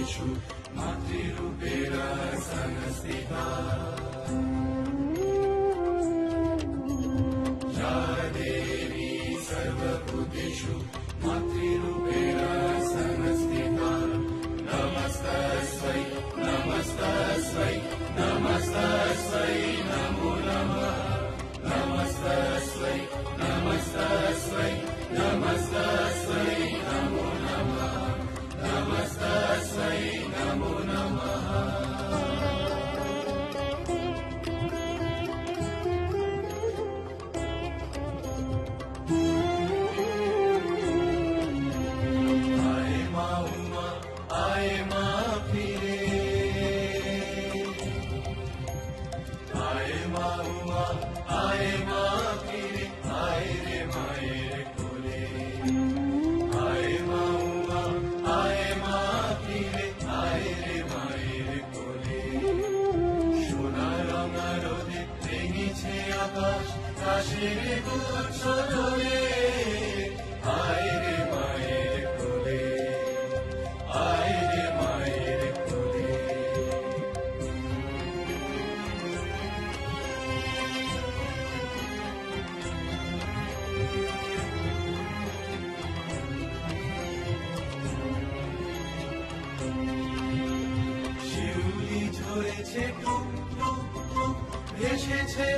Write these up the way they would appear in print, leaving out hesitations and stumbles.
सर्वभूतेषु मातृरूपेण संस्थिता या देवी सर्वभूतेषु मातृरूपेण संस्थिता नमस्तस्यै नमस्तस्यै नमस्तस्यै नमो नमः नमस्तस्यै नमस्तस्यै नमस्तस्यै नमो नमः नमस्तस्यै नमो नमः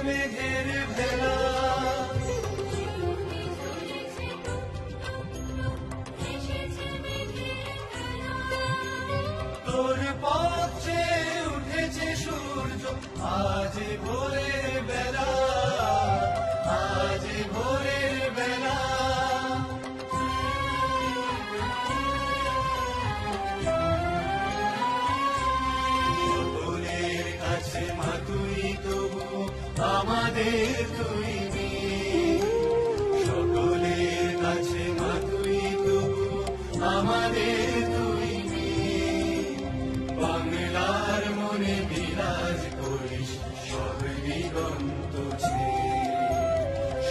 মেঘের ভেলা তোর পথে উঠেছে সূর্য আজ ভোরের বেলা আজ ভোরের বেলা সকলের কাছে মা তুই তবু আমাদের তুই সকলের কাছে মা তুই তবু আমাদের তুই বাংলার মনে বিরাজ করিস সব দিগন্ত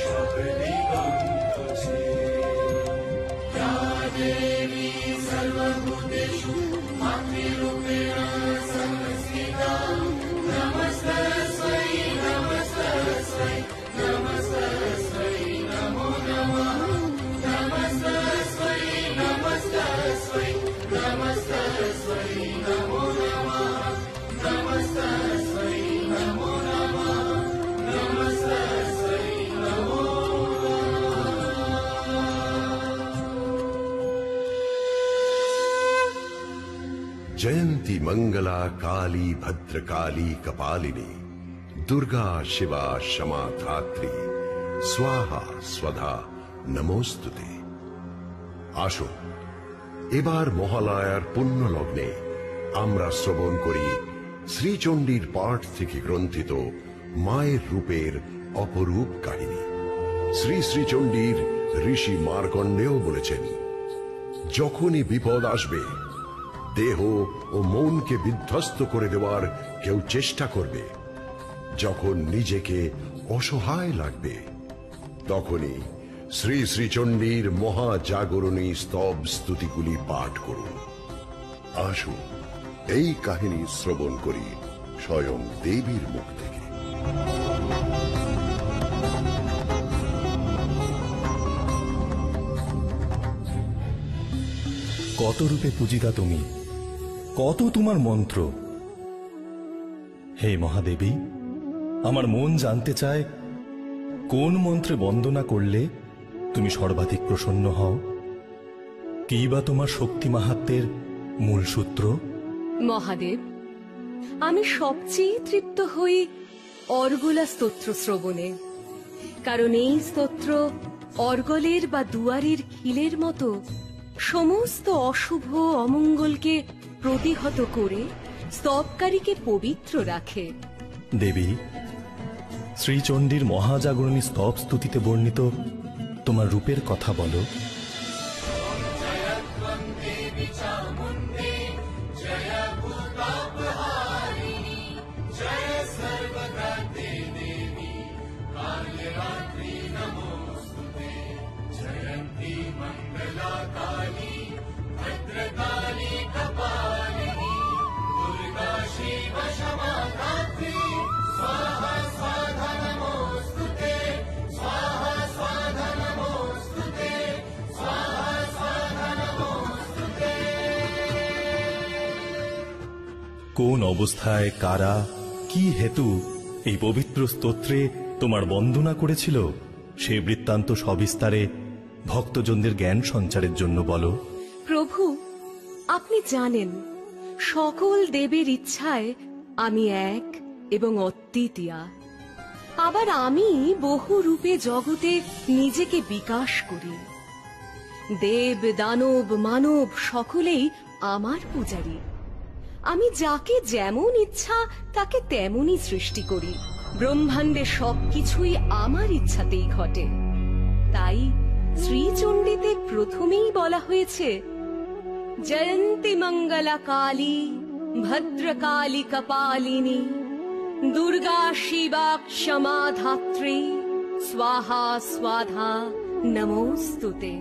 সব দিগন্ত দেবী সর্বভূতেষু মাতৃরূপেণ সংস্থিতা নমস্তস্यै নমস্তস্यै নমস্তস্यै নমো নমः নমস্তস্यै নমস্তস্यै নমস্তস্यै নমো নমः নমস্তস্यै নমো নমः নমস্তস্यै নমো जयंती मंगला काली भद्रकाली कपालिनी दुर्गा शिवा क्षमा धात्री स्वाहा स्वधा नमोस्तुते। আসো এবার মহালয়ার পুণ্য লগ্নে আমরা শ্রবণ করি শ্রীচণ্ডীর পাঠ থেকে গ্রন্থিত মায়ের রূপের অপরূপ কাহিনী। শ্রী শ্রীচণ্ডীর ঋষি মার্কণ্ডেয় বলেছেন, যখনই বিপদ আসবে, দেহ ও মনকে বিধ্বস্ত করে দেওয়ার কেউ চেষ্টা করবে, যখন নিজেকে অসহায় লাগবে, তখনই শ্রী শ্রীচণ্ডীর মহাজাগরণী স্তব স্তুতিগুলি পাঠ করুন। আসুন এই কাহিনী শ্রবণ করি স্বয়ং দেবীর মুখ থেকে। কত রূপে পূজিতা তুমি, কত তোমার মন্ত্র। হে মহাদেবী, আমার মন জানতে চায় কোন মন্ত্রে বন্দনা করলে তুমি সর্বাধিক প্রসন্ন হও? কি বা তোমার শক্তি মাহাত্ম্যের মূল সূত্র? মহাদেব, আমি সবচেয়ে তৃপ্ত হই অর্গলা স্তোত্র শ্রবণে, কারণ এই স্তোত্র অর্গলের বা দুয়ারের খিলের মতো সমস্ত অশুভ অমঙ্গলকে প্রতিহত করে স্তবকারীকে পবিত্র রাখে। দেবী, শ্রীচণ্ডীর মহাজাগরণী স্তব স্তুতিতে বর্ণিত তোমার রূপের কথা বলো। जयंती मंगला काली भद्रकाली कपालिनी কোন অবস্থায় কারা কি হেতু এই পবিত্র স্তোত্রে তোমার বন্দনা করেছিল সে বৃত্তান্ত সবিস্তারে ভক্তজনদের জ্ঞান সঞ্চারের জন্য বলো। প্রভু, আপনি জানেন সকল দেবের ইচ্ছায় আমি এক এবং অদ্বিতীয়া। আবার আমি বহু রূপে জগতে নিজেকে বিকাশ করি। দেব দানব মানব সকলেই আমার পূজারী। আমি যাকে যেমন ইচ্ছা তাকে তেমনই সৃষ্টি করি। ব্রহ্মাণ্ডে সবকিছুই আমার ইচ্ছাতেই ঘটে। তাই শ্রীচণ্ডীতে প্রথমেই বলা হয়েছে, জয়ন্তী মঙ্গলা কালী ভদ্রকালী কপালিনী দুর্গা শিবা ক্ষমা ধাত্রী স্বাহা স্বাধা নমোস্তুতে।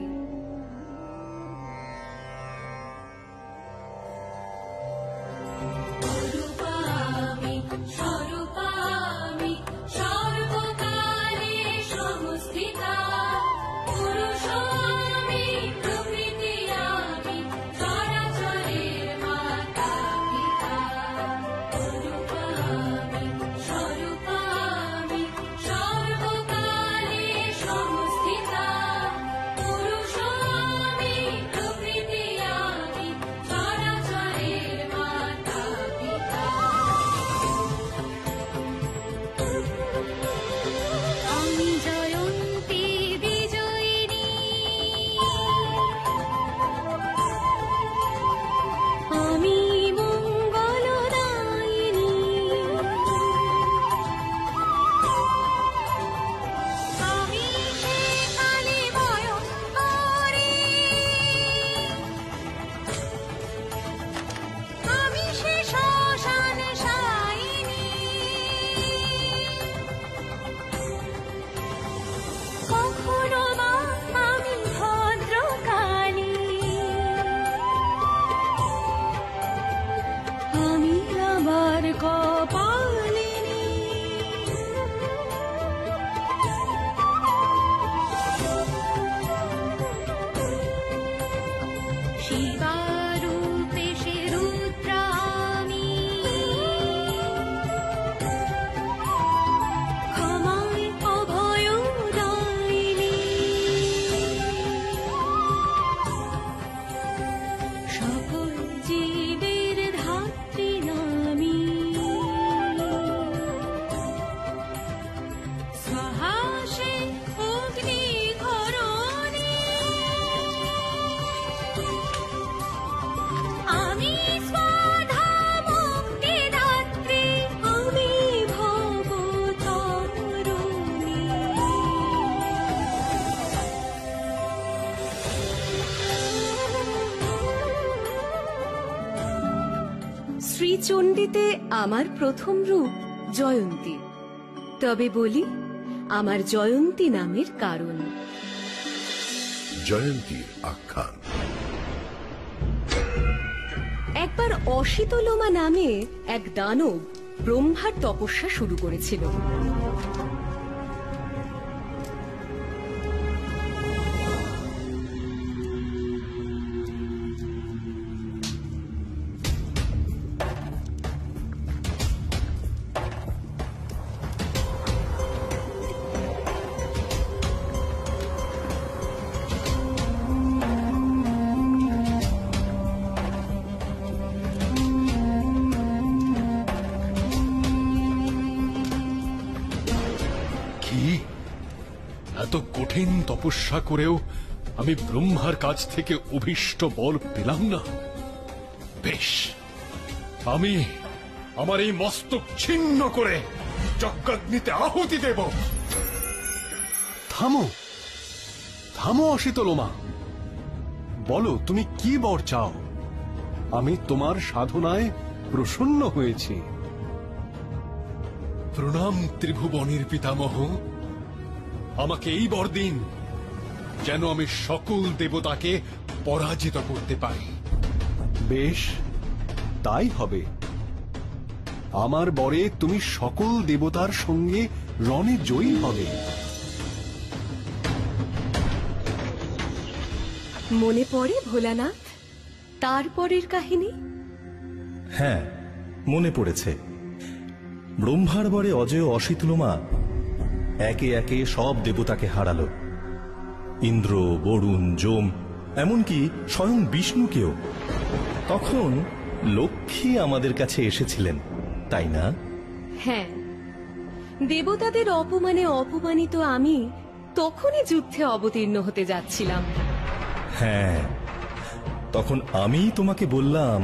শ্রীচণ্ডীতে আমার প্রথম রূপ জয়ন্তী। তবে বলি আমার জয়ন্তী নামের কারণ। জয়ন্তীর আখ্যান। একবার অশীতলোমা নামে এক দানব ব্রহ্মার তপস্যা শুরু করেছিল। এত কঠিন তপস্যা করেও আমি ব্রহ্মার কাছ থেকে অভীষ্ট বল পেলাম না। বেশ, আমি আমার এই মস্তক ছিন্ন করে যজ্ঞাগ্নিতে আহুতি দেব। থামো থামো অশীতলোমা, বলো তুমি কি বর চাও? আমি তোমার সাধনায় প্রসন্ন হয়েছি। প্রণাম ত্রিভুবনের পিতামহ, আমাকে এই বর দিন যেন আমি সকল দেবতাকে পরাজিত করতে পারি। বেশ, তাই হবে। আমার বরে তুমি সকল দেবতার সঙ্গে রণে জয়ী হবে। মনে পড়ে ভোলানাথ তারপরের কাহিনী? হ্যাঁ, মনে পড়েছে, ব্রহ্মার বরে অজেয় অসিতলোমা একে একে সব দেবতাকে হারালো। ইন্দ্র, বরুণ, যম, এমনকি স্বয়ং বিষ্ণুকেও। তখন লক্ষ্মী আমাদের কাছে এসেছিলেন, তাই না? হ্যাঁ, দেবতাদের অপমানে অপমানিত আমি তখনই যুদ্ধে অবতীর্ণ হতে যাচ্ছিলাম। হ্যাঁ, তখন আমি তোমাকে বললাম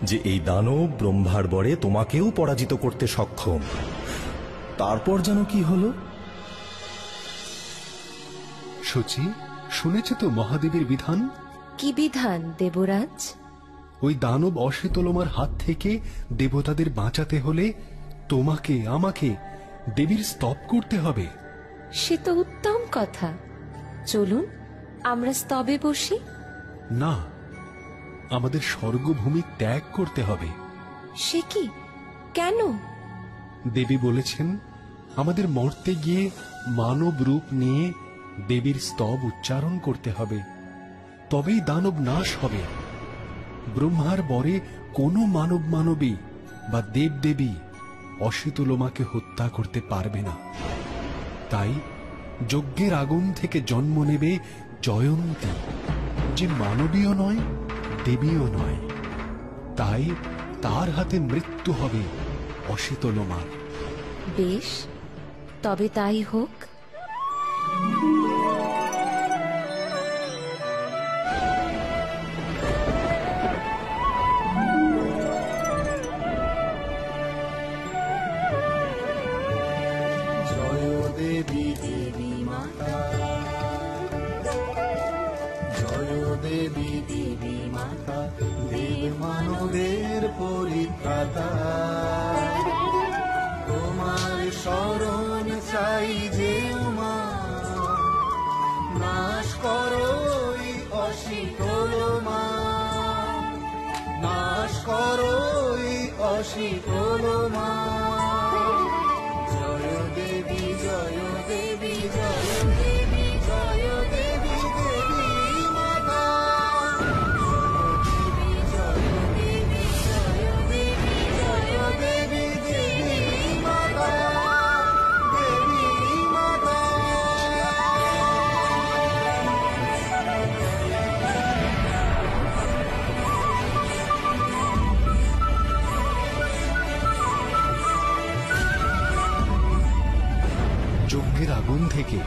যে এই দানব ব্রহ্মার বরে তোমাকেও পরাজিত করতে সক্ষম। তারপর যেন কি হলো? সচি, শুনেছ তো মহাদেবের বিধান? কি বিধান দেবরাজ? ওই দানব অশ্বেতলোমার হাত থেকে দেবতাদের বাঁচাতে হলে তোমাকে আমাকে দেবীর স্তব করতে হবে। সে তো উত্তম কথা, চলুন আমরা স্তবে বসি। না, আমাদের স্বর্গভূমি ত্যাগ করতে হবে। সে কি, কেন? দেবী বলেছেন আমাদের মর্তে গিয়ে মানব রূপ নিয়ে দেবীর স্তব উচ্চারণ করতে হবে, তবেই দানব নাশ হবে। ব্রহ্মার বরে কোনো মানব মানবী বা দেবদেবী অশ্বেতলোমাকে হত্যা করতে পারবে না। তাই যজ্ঞের আগুন থেকে জন্ম নেবে জয়ন্তী, যে মানবীয় নয়, দেবীও নয়। তাই তার হাতে মৃত্যু হবে অশ্বেতলোমার। বেশ, তবে তাই হোক। জয় দেবী দেবী মাতা, জয় দেবী দেবী মাতা, দেব মানবের পরিত্রাতা। তোমার শরণ চাই যে মা, নাশ করো এই অশীতলোমা, নাশ করো এই অশীতলোমা। জয় দেবী জয় দেবী জয় দেবী জয় দেবী দেবী মাতা, জয় দেবী জয় দেবী জয় দেবী দেবী মাতা, দেবী মাতা। যজ্ঞের আগুন থেকে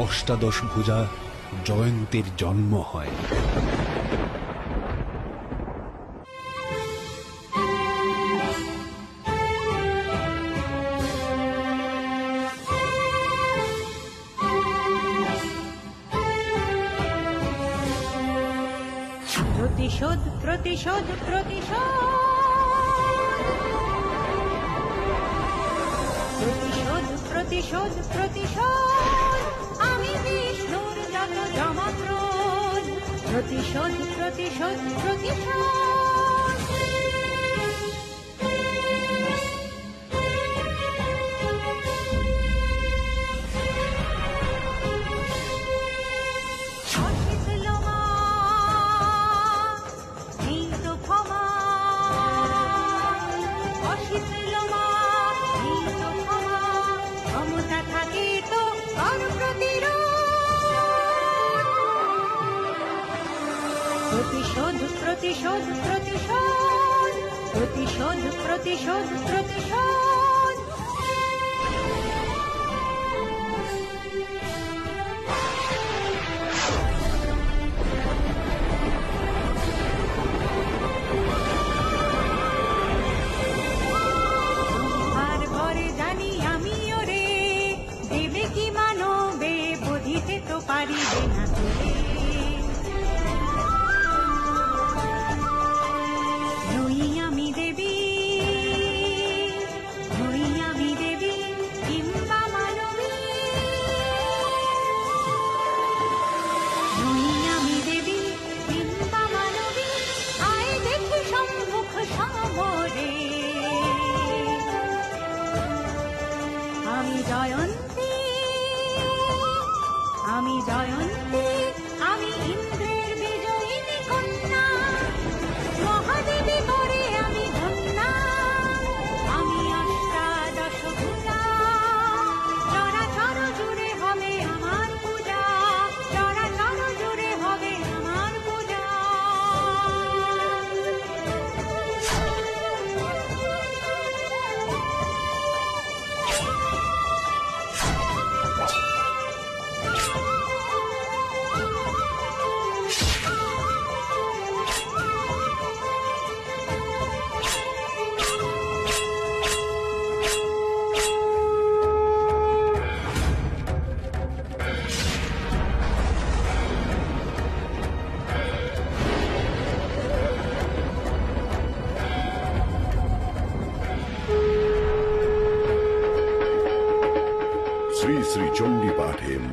অষ্টাদশ ভুজা জয়ন্তীর জন্ম হয়। প্রতিশোধ প্রতিশোধ প্রতিশোধ, প্রতিশোধ প্রতিশোধ প্রতিশোধ, আমি বিষ্ণুর যত যমক্রোধ। প্রতিশোধ প্রতিশোধ প্রতিশোধ। অশ্বেতলোমা, নেই তো ক্ষমা। অশ্বেতলোমা, নেই তো ক্ষমা। ক্ষমতা থাকে তো কর প্রতিরোধ। প্রতিশোধ প্রতিশোধ প্রতিশোধ, প্রতিশোধ প্রতিশোধ প্রতিশোধ। আর ঘরে জানি আমি ওরে, দেবে কি মানবে বুঝিতে তো পারিবে না তোরে। নই আমি দেবী,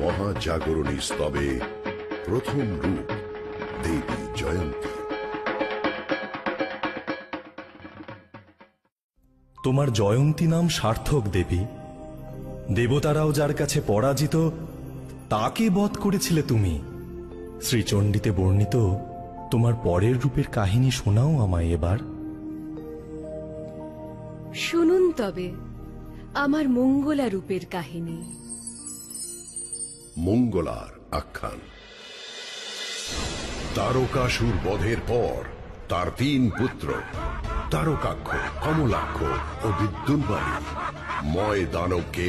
মহাজাগরণী স্তবে প্রথম রূপ দেবী জয়ন্তী। তোমার জয়ন্তী নাম সার্থক দেবী। দেবতারাও যার কাছে পরাজিত তাকে বধ করেছিলে তুমি। শ্রীচণ্ডীতে বর্ণিত তোমার পরের রূপের কাহিনী শোনাও আমায় এবার। শুনুন তবে আমার মঙ্গলা রূপের কাহিনী। মঙ্গলার আখ্যান। তারকাসুর বধের পর তার 3 পুত্র তারকাক্ষ, কমলাক্ষ ও বিদ্যুন্মালী ময় দানবকে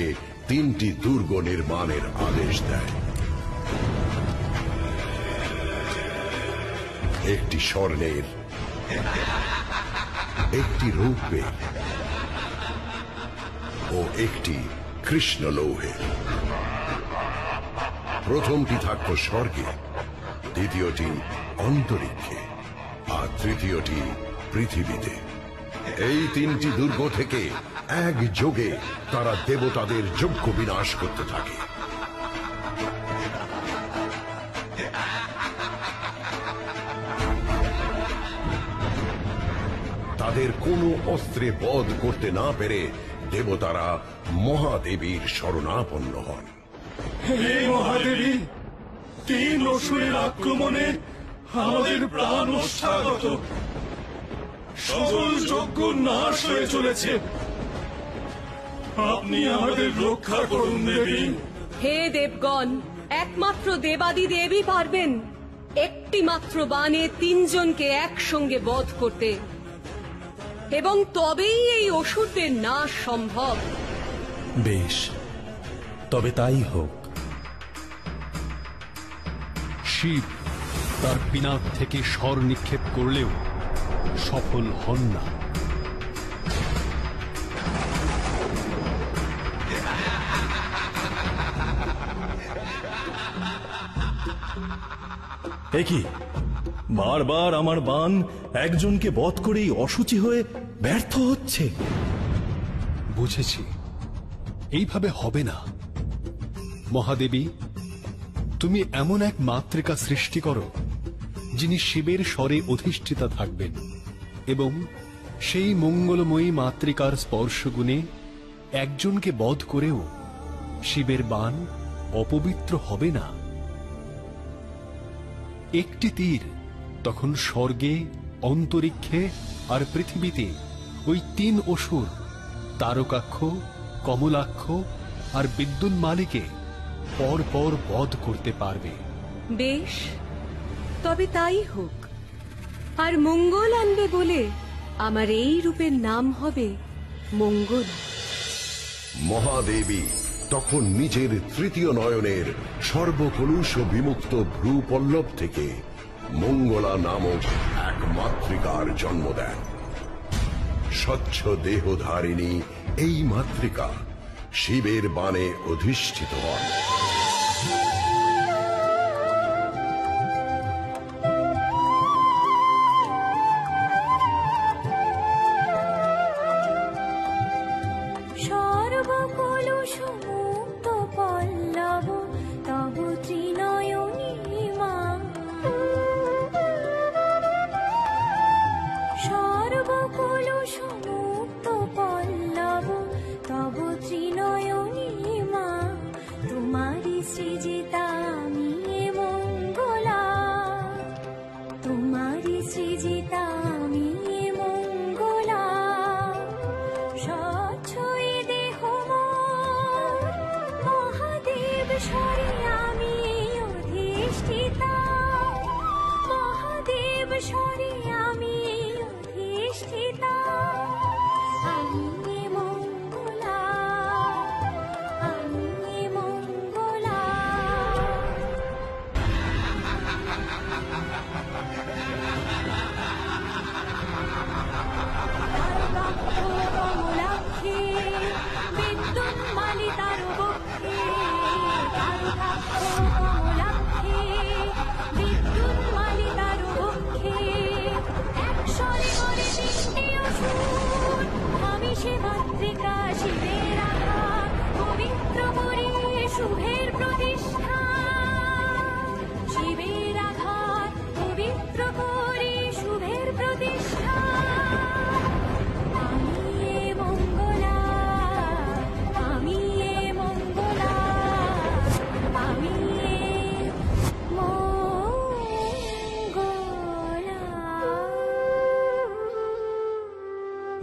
3টি দুর্গ নির্মাণের আদেশ দেয়। একটি স্বর্ণের, একটি রৌপ্যের ও একটি কৃষ্ণ লৌহের। প্রথমটি থাকত স্বর্গে, দ্বিতীয়টি অন্তরিক্ষে আর তৃতীয়টি পৃথিবীতে। এই 3টি দুর্গ থেকে একযোগে তারা দেবতাদের যজ্ঞ বিনাশ করতে থাকে। তাদের কোনো অস্ত্রে বধ করতে না পেরে দেবতারা মহাদেবীর শরণাপন্ন হন। হে মহাদেবী, 3 অসুরের আক্রমণে আমাদের প্রাণ ওষ্ঠাগত, সকল যজ্ঞ নাশ হয়ে চলেছে। আপনি আমাদের রক্ষা করুন দেবী। হে দেবগণ, একমাত্র দেবাদি দেবী পারবেন একটি মাত্র বাণে 3 জনকে একসঙ্গে বধ করতে, এবং তবেই এই অসুরদের নাশ সম্ভব। বেশ, তবে তাই হোক। শিব তার পিনাক থেকে স্বর নিক্ষেপ করলেও সফল হন না। একই বারবার আমার বাণ একজনকে বধ করেই অসুচি হয়ে ব্যর্থ হচ্ছে। বুঝেছি, এইভাবে হবে না। মহাদেবী, তুমি এমন এক মাতৃকা সৃষ্টি করো যিনি শিবের স্বরে অধিষ্ঠিতা থাকবেন, এবং সেই মঙ্গলময়ী মাতৃকার স্পর্শগুণে একজনকে বধ করেও শিবের বাণ অপবিত্র হবে না। একটি তীর তখন স্বর্গে, অন্তরিক্ষে আর পৃথিবীতে ওই 3 অসুর তারকাক্ষ, কমলাক্ষ আর বিদ্যুন্মালীকে পর পর বধ করতে পারবে। বেশ, তবে তাই হোক। আর মঙ্গল আনবে বলে আমার এই রূপের নাম হবে মঙ্গল। মহাদেবী তখন নিজের 3য় নয়নের সর্বকলুষ বিমুক্ত ভ্রুপল্লব থেকে মঙ্গলা নামক এক মাতৃকার জন্ম দেন। স্বচ্ছ দেহধারিণী এই মাতৃকা শিবের বাণে অধিষ্ঠিত হন। সর্বকলুষ মুক্ত পল্লব তব ত্রিনয়নী মা। সর্বকলুষ মুক্ত পল্লব তব ত্রিনয়নী মা। তোমারি সৃজিতা আমি মঙ্গলা, তোমারি সৃজিতা আমি মঙ্গলা। স্বচ্ছই দেহ মোর, মহাদেব স্বরে আমি অধিষ্ঠিতা, মহাদেব স্বরে আমি অধিষ্ঠিতা। আমি মঙ্গলা, আমি মঙ্গলা। কমলাক্ষে বিদ্যুন্মালী তার বক্ষে, তারকাক্ষ কমলাক্ষে বিদ্যুন্মালী তার বক্ষে। একস্বরে করে 3টি অসুর, আমি সে মাতৃকা শিবের আঘাত। পবিত্র করে শুভের প্রতিষ্ঠা,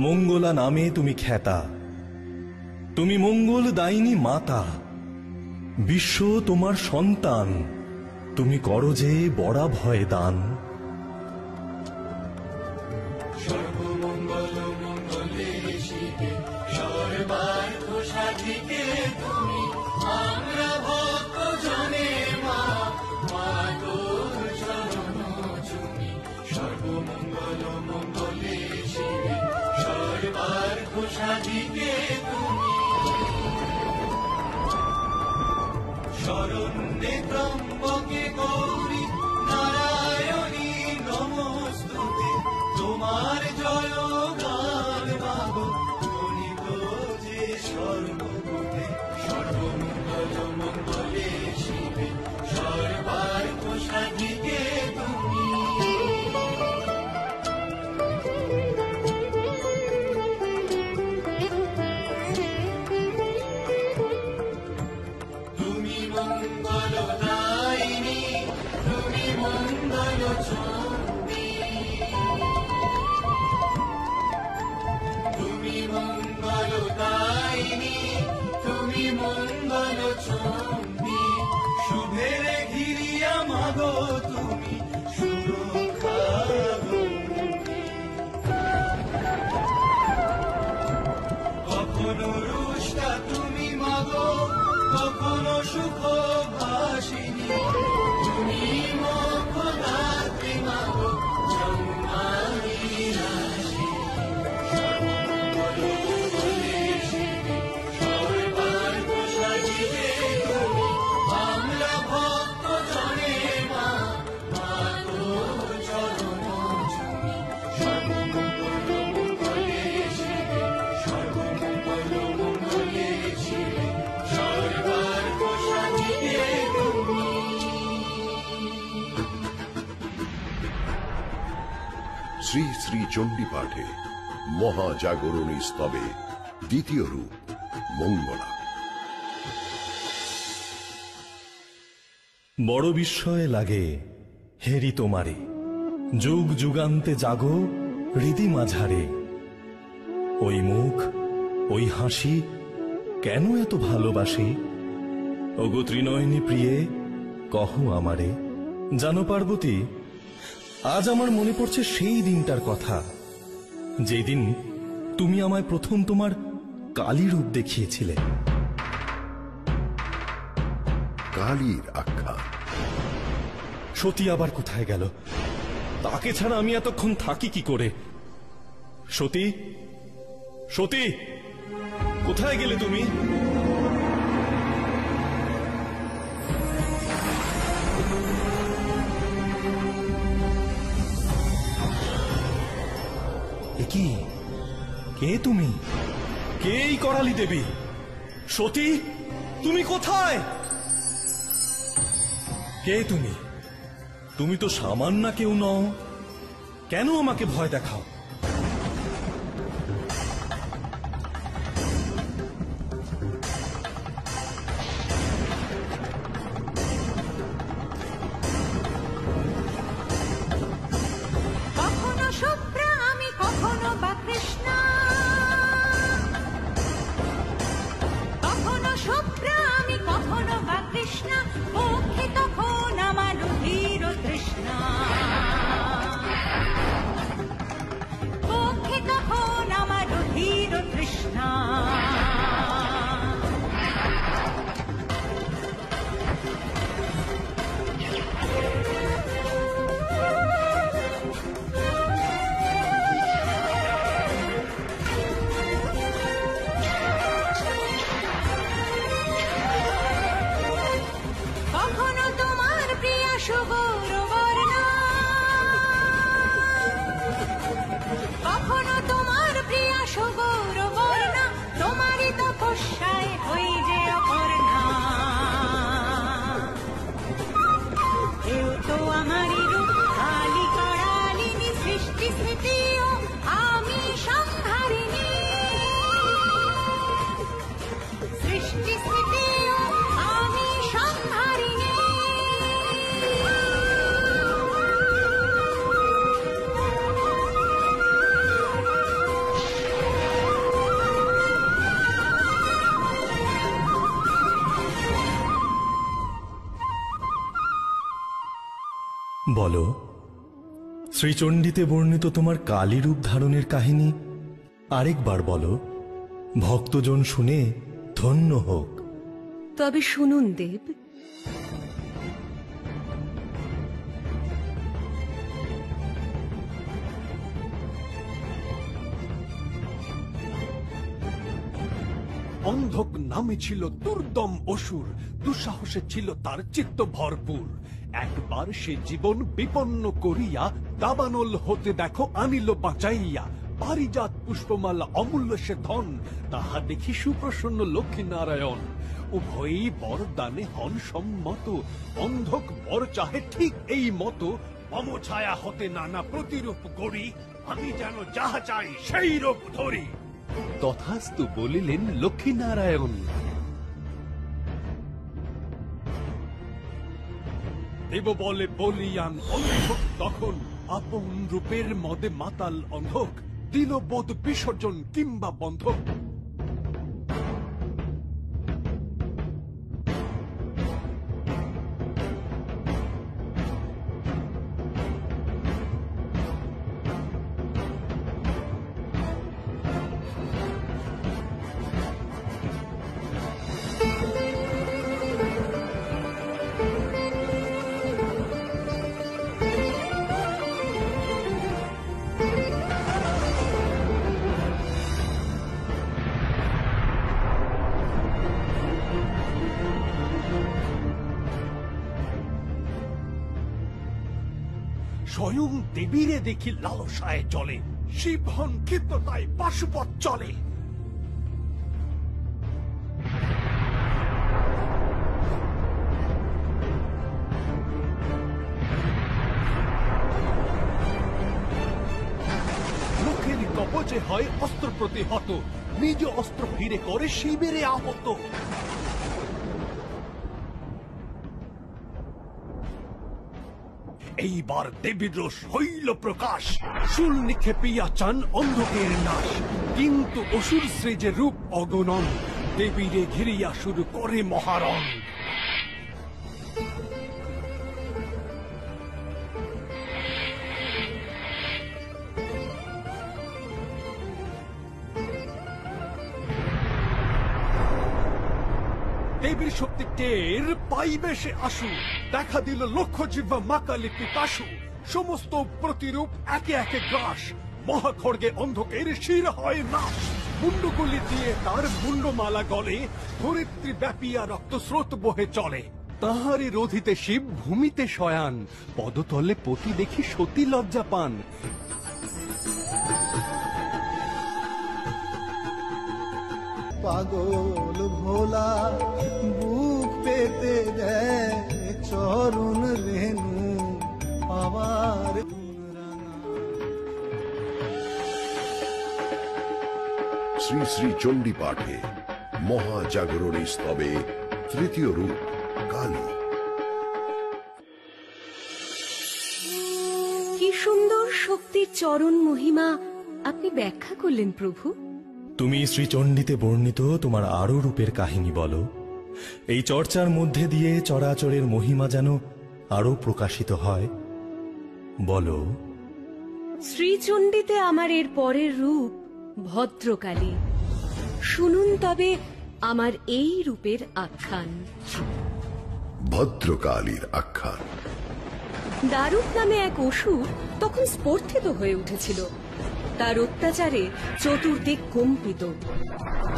মঙ্গলা নামে তুমি খ্যাতা, তুমি মঙ্গল দায়িনী মাতা। বিশ্ব তোমার সন্তান, তুমি করো যে বড়া ভয় দান। শরণ্যে ত্রম্বকে গৌরী নারায়ণী নমস্তুতে, তোমার জয় গান গাবো গণিত যে সর্বভূতে। সর্বমঙ্গল মঙ্গলে শিবে সর্বার্থ সাধিকে তুমি। তুমি মঙ্গলদায়িনী, তুমি মঙ্গল চণ্ডী, তুমি মঙ্গলদায়িনী, তুমি মঙ্গল চণ্ডী। শুভের ঘিরিয়া মাগো তুমি সুরক্ষা গৌরী। কখনো রুষ্টা তুমি মাগো, কখনো সুখ ভাসিনী, তুমি মোক্ষদাত্রী মাগো চৌমারি রাশি। সর্বমঙ্গল মঙ্গলে শিবে সর্বার্থ সাধিবে তুমি। আমরা ভক্ত জনে মা, মাগো চরণ চুমি। সর্বমঙ্গল মঙ্গলে শিবে সর্বমঙ্গল মঙ্গলে শিবে সর্বার্থ সাধিবে তুমি। শ্রী শ্রী চণ্ডী পাঠে মহাজাগরণী স্তবে দ্বিতীয় রূপ মঙ্গলা। বড় বিস্ময় লাগে হেরি তোমারে, যুগ যুগান্তে জাগো হৃদি মাঝারে। ওই মুখ, ওই হাসি কেন এত ভালোবাসি? ওগো ত্রিনয়নী প্রিয়ে কহ আমারে। জানো পার্বতী, আজ আমার মনে পড়ছে সেই দিনটার কথা, যেদিন তুমি আমায় প্রথম তোমার কালী রূপ দেখিয়েছিলে। কালীর আখ্যা। সতী আবার কোথায় গেল? তাকে ছাড়া আমি এতক্ষণ থাকি কি করে? সতী, সতী, কোথায় গেলে তুমি? কি, কে তুমি? কে এই করালি দেবী? সতী, তুমি কোথায়? কে তুমি? তুমি তো সামান্য কেউ নও, কেন আমাকে ভয় দেখাও? কখনো শুভ্রা আমি, কখনো বা কৃষ্ণা, কখনো শুভ্রা আমি, কখনো বা কৃষ্ণা, মুখে তখন আমার রুধির তৃষ্ণা। বলো, শ্রীচণ্ডীতে বর্ণিত তোমার কালী রূপ ধারণের কাহিনী আরেকবার বলো, ভক্তজন শুনে ধন্য হোক। তবে শুনুন দেব। অন্ধক নামে ছিল দুর্দম অসুর, দুঃসাহসে ছিল তার চিত্ত ভরপুর। একবার সে জীবন বিপন্ন করিয়া দাবানল হতে দেখো আনিল বাঁচাইয়া। পারিজাত পুষ্পমালা অমূল্য সে ধন, তাহা দেখি সুপ্রসন্ন লক্ষ্মী নারায়ণ। উভয়ই বরদানে হন সম্মত, অন্ধক বর চাহে ঠিক এই মতো। মম ছায়া হতে নানা প্রতিরূপ গড়ি, আমি যেন যাহা চাই সেই রূপ ধরি। তথাস্তু বলিলেন লক্ষ্মী নারায়ণ। দেব বলে বলিয়ান অন্ধক তখন, আপন রূপের মদে মাতাল অন্ধক, দিল বোধ বিসর্জন কিংবা বন্ধক। স্বয়ং দেবীরে দেখি লালসায় চলে, শিবহন ক্ষিপ্রতায় পাশুপথ চলে। লোকের কবচে হয় অস্ত্র প্রতিহত, নিজ অস্ত্র ফিরে করে শিবেরে আহত। এইবার দেবীর রোষ হইল প্রকাশ, শূল নিক্ষেপিয়া চান অন্ধকের নাশ। কিন্তু অসুর শ্রেজে রূপ অগণন, দেবীরে ঘিরিয়া শুরু করে মহারণ। দেবীর শক্তি টের পাইবে সে আশু, দেখা দিল লক্ষ্য জিহ্বা মাকালি পিপাসু। সমস্ত প্রতিরূপ একে একে গ্রাস, মহাখড়গে অন্ধকের শির হয় নাশ। মুন্ডগুলি দিয়ে তার মুন্ডমালা গলে, ধরিত্রী ব্যাপিয়া রক্ত স্রোত বহে চলে। তাহারে রোধিতে শিব ভূমিতে শয়ান, পদতলে পতি দেখি সতী লজ্জা পান। পাগল ভোলা বুক পেতে দেয় চরণ রেণু পাওয়ার। শ্রী শ্রী চণ্ডী পাঠে মহাজাগরণী স্তবে তৃতীয় রূপ কালী। কি সুন্দর শক্তির চরণ মহিমা আপনি ব্যাখ্যা করলেন প্রভু। তুমি শ্রীচণ্ডীতে বর্ণিত তোমার আরো রূপের কাহিনী বলো, এই চর্চার মধ্যে দিয়ে চরাচরের মহিমা যেন আরো প্রকাশিত হয়। বলো। শ্রীচণ্ডীতে আমার এর পরের রূপ ভদ্রকালী। শুনুন তবে আমার এই রূপের আখ্যান। ভদ্রকালীর আখ্যান। দারুক নামে এক অসুর তখন স্পর্ধিত হয়ে উঠেছিল, তার অত্যাচারে চতুর্দিক কম্পিত।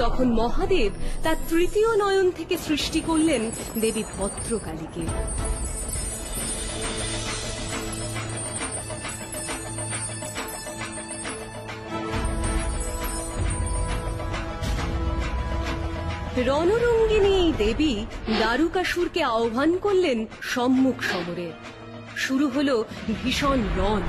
তখন মহাদেব তার তৃতীয় নয়ন থেকে সৃষ্টি করলেন দেবী ভদ্রকালীকে। রণরঙ্গিনী এই দেবী দারুকাসুরকে আহ্বান করলেন সম্মুখ সমরে। শুরু হলো ভীষণ রণ।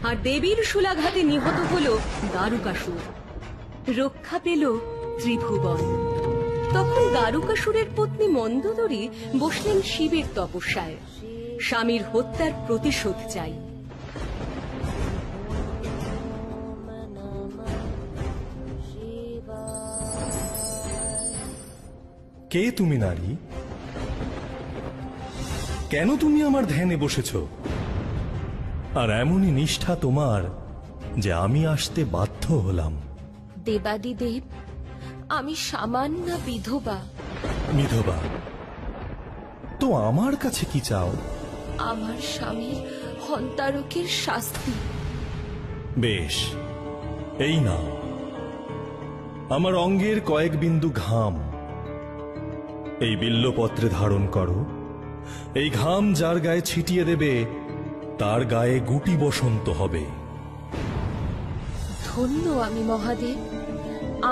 আর দেবীর শূলাঘাতে নিহত হল দারুকাসুর, রক্ষা পেল ত্রিভুবন। তখন দারুকাসুরের পত্নী মন্দোদরী বসলেন শিবের তপস্যায়, স্বামীর হত্যার প্রতিশোধ চাই। কে তুমি নারী? কেন তুমি আমার ধ্যানে বসেছ? আর এমনই নিষ্ঠা তোমার যে আমি আসতে বাধ্য হলাম। দেবাদিদেব, আমি সামান্য বিধবা। বিধবা? তো আমার কাছে কি চাও? আমার স্বামীর হন্তারকের শাস্তি। বেশ, এই নাও আমার অঙ্গের কয়েক বিন্দু ঘাম। এই বিল্লপত্রে ধারণ করো। এই ঘাম যার গায়ে ছিটিয়ে দেবে তার গায়ে গুটি বসন্ত হবে। ধন্য আমি মহাদেব,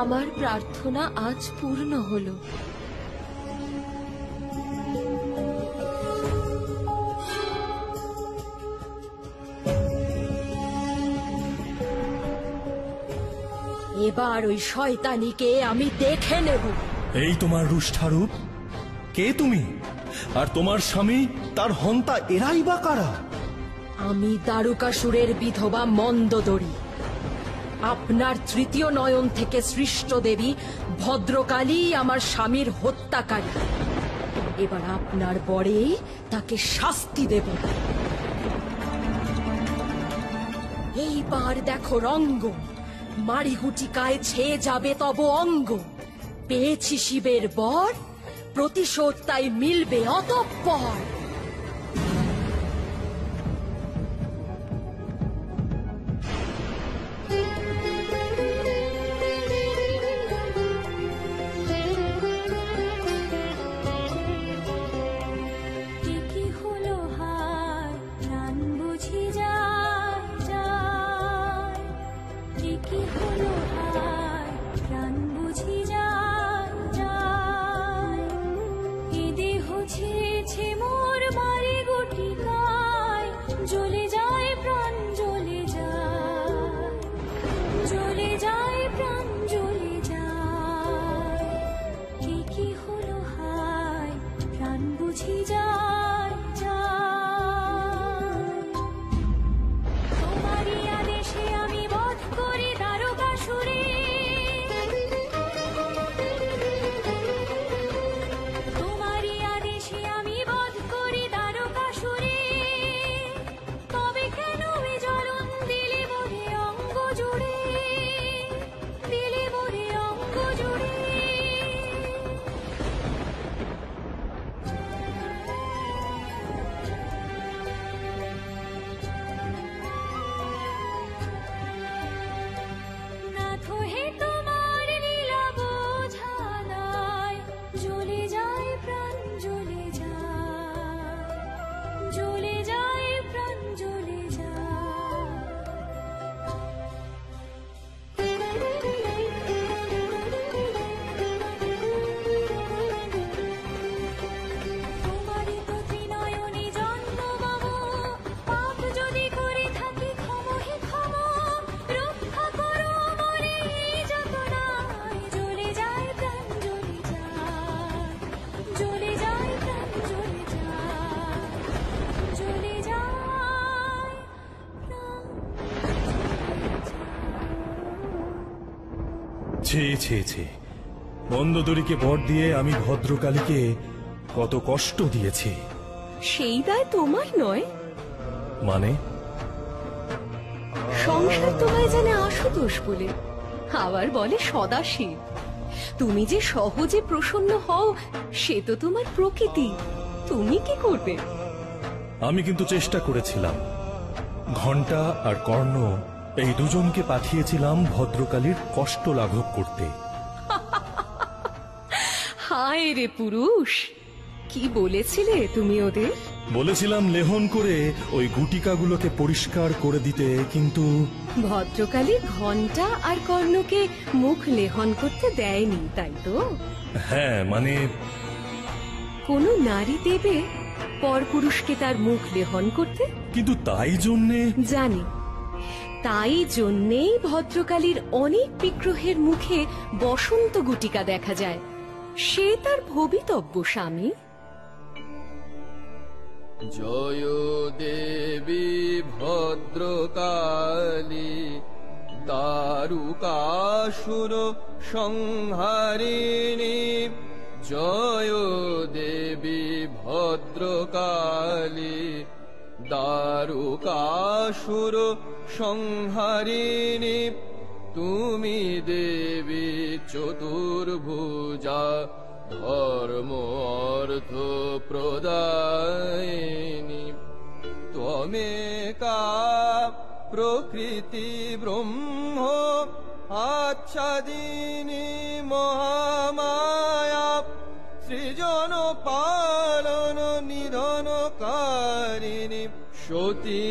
আমার প্রার্থনা আজ পূর্ণ হলো। এবার ওই শয়তানিকে আমি দেখে নেব। এই তোমার রুষ্ঠারূপ? কে তুমি? আর তোমার স্বামী তার হন্তা এরাই বা কারা? আমি দারুকাসুরের বিধবা মন্দোদরী, আপনার তৃতীয় নয়ন থেকে সৃষ্ট দেবী ভদ্রকালী আমার স্বামীর হত্যাকারী। এবার আপনার বরে তাকে শাস্তি দেব। এইবার দেখো রঙ্গ, মারিগুটিকায় ছেয়ে যাবে তব অঙ্গ। পেয়েছি শিবের বর, প্রতিশোধ তাই মিলবে অতঃপর। কি হলো হায়, প্রাণ বুঝি যায় যায়। কি হলো হায়, প্রাণ বুঝি যায় যায়। এ দেহ ছেয়েছে মোর মারি গুটিকায়, জ্বলে যায় প্রাণ জ্বলে যায়, জ্বলে যায় প্রাণ জ্বলে যায়। কি হলো হায়, প্রাণ বুঝি যায় যায়। তোমারই আদেশে আমি বধ করি দারুকাসুরে, তোমারই আদেশে আমি বধ করি দারুকাসুরে। তবে কেন এ জ্বলন দিলে মোরে অঙ্গ জুড়ে, দিলে মোরে অঙ্গ জুড়ে। নাথ হে তোমার লীলা বোঝা নাই, জ্বলে যায় প্রাণ জ্বলে যায়, জ্বলে যায় প্রাণ জ্বলে তোমারই তো ত্রিনয়নে জন্ম মম, পাপ যদি করে থাকি ক্ষম হে ক্ষম। রক্ষা করো মোরে এই যাতনায়, জ্বলে যায় প্রাণ জ্বলে যায়, জ্বলে যায় প্রাণ জ্বলে যায়, জ্বলে যায় প্রাণ জ্বলে যায়। ছে ছে ছে, মন্দোদরীকে বর দিয়ে আমি ভদ্রকালীকে কত কষ্ট দিয়েছি। সেই দায় তোমার নয়। মানে? সংসার তোমায় জানে আশুতোষ বলে, আবার বলে সদাশিব। তুমি যে সহজে প্রসন্ন হও সে তো তোমার প্রকৃতি, তুমি কি করবে? আমি কিন্তু চেষ্টা করেছিলাম। ঘণ্টা আর কর্ণ এই দুজনকে পাঠিয়েছিলাম ভদ্রকালীর কষ্ট লাঘব করতে। হায় রে পুরুষ, কি বলেছিলে তুমি ওদের? বলেছিলাম লেহন করে ওই গুটিকাগুলোকে পরিষ্কার করে দিতে, কিন্তু ভদ্রকালী ঘণ্টা আর কর্ণকে মুখ লেহন করতে দেয়নি, তাই তো? হ্যাঁ, মানে কোন নারী দেবে পরপুরুষকে তার মুখ লেহন করতে? কিন্তু তাই জন্যে জানি, তাই জন্যেই ভদ্রকালীর অনেক বিগ্রহের মুখে বসন্ত গুটিকা দেখা যায়। সে তার ভবিতব্য স্বামী। জয় দেবী ভদ্রকালী, দারুকাসুর সংহারিণী। জয় দেবী ভদ্রকালী, দারুকাসুর সংহারিণী, তুমি দেবী চতুর্ভুজা, ধর্ম অর্থ প্রদায়িনী। ত্বমেকা প্রকৃতি ব্রহ্ম আচ্ছাদিনী মহামায়া, সৃজন পালন নিধনকারিণী, সতী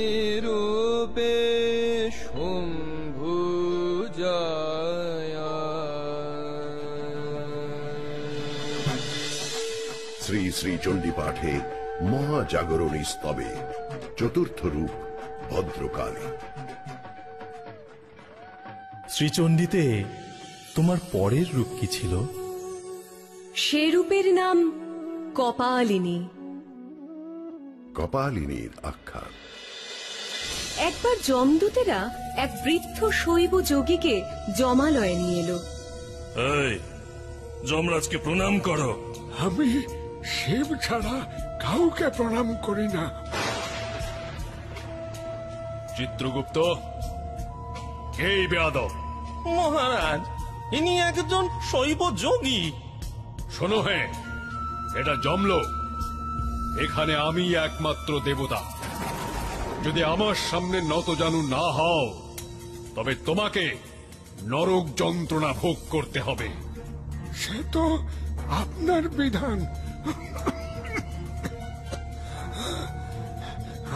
রূপে শম্ভুজায়া। শ্রী শ্রী চণ্ডী পাঠে মহাজাগরণী স্তবে চতুর্থ রূপ ভদ্রকালী। শ্রীচণ্ডীতে তোমার পরের রূপ কি ছিল? সে রূপের নাম কপালিনী। কপালিনীর আখ্যা। একবার যমদূতেরা এক বৃদ্ধ শৈব যোগীকে জমালয়ে নিয়ে এলো। এই, যমরাজকে প্রণাম করো। আমি শিব ছাড়া কাউকে প্রণাম করি না। চিত্রগুপ্ত, এই বেয়াদব! মহারাজ, ইনি একজন শৈব যোগী। শোনো হে, এটা যমলোক। এখানে আমি একমাত্র দেবতা। যদি আমার সামনে নতজানু না হও, তবে তোমাকে নরক যন্ত্রণা ভোগ করতে হবে। সে তো আপনার বিধান।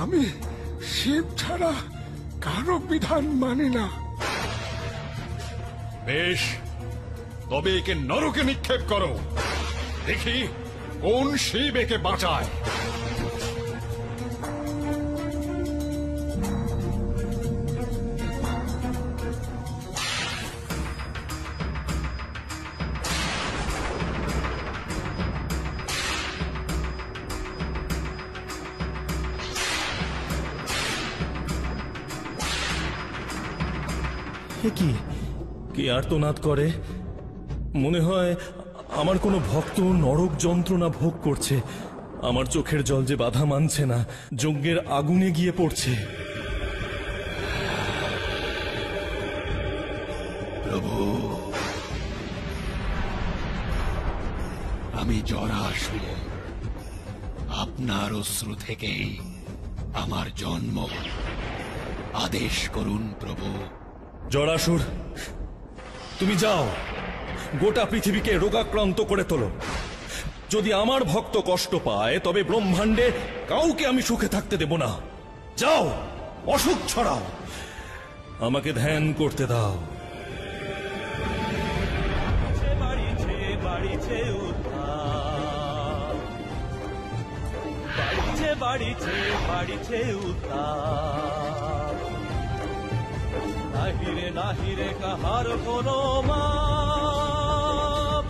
আমি শিব ছাড়া কারো বিধান মানি না। বেশ, তবে একে নরকে নিক্ষেপ করো। দেখি কোন শিব একে বাঁচায়। কি কে আর্তনাদ করে? মনে হয় আমার কোনো ভক্ত নরক যন্ত্রণা ভোগ করছে। আমার চোখের জল যে বাধা মানছে না, যজ্ঞের আগুনে গিয়ে পড়ছে। প্রভু, আমি জরাসুর। আপনার অশ্রু থেকেই আমার জন্ম। আদেশ করুন প্রভু। জরাসুর, তুমি যাও, গোটা পৃথিবীকে রোগাক্রান্ত করে তোলো। যদি আমার ভক্ত কষ্ট পায়, তবে ব্রহ্মাণ্ডে কাউকে আমি সুখে থাকতে দেব না। যাও, অসুখ ছড়াও, আমাকে ধ্যান করতে দাও। বাড়িছে উত্তাপ, নাহিরে নাহিরে কাহার কোনো মাপ।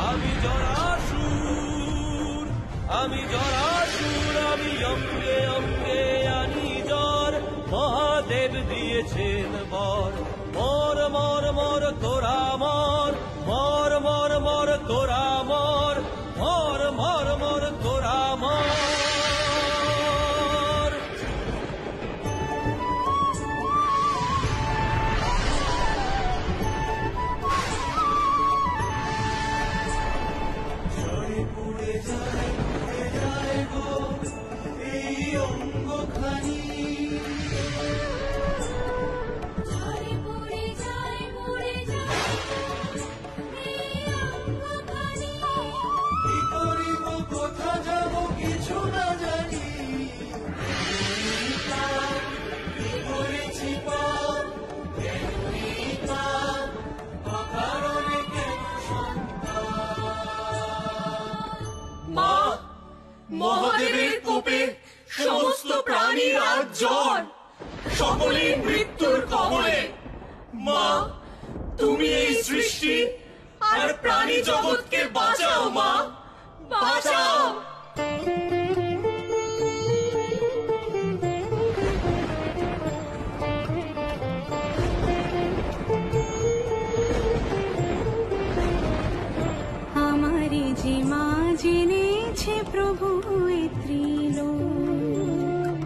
আমি জরাসুর, আমি অঙ্গে অঙ্গে আনি জ্বর। মহাদেব দিয়েছেন বর, মর মর মর তোরা মর, মর মর মর তোরা মর, মর মর মর তোরা মর। মহাদেবের কোপে সমস্ত প্রাণীর আজ জ্বর, সকলেই মৃত্যুর কবলে। মা, তুমি এই সৃষ্টি আর প্রাণী জগৎকে বাঁচাও মা, বাঁচাও। আমারে যে মা জেনেছে জেনেছে প্রভু এ ত্রিলোক,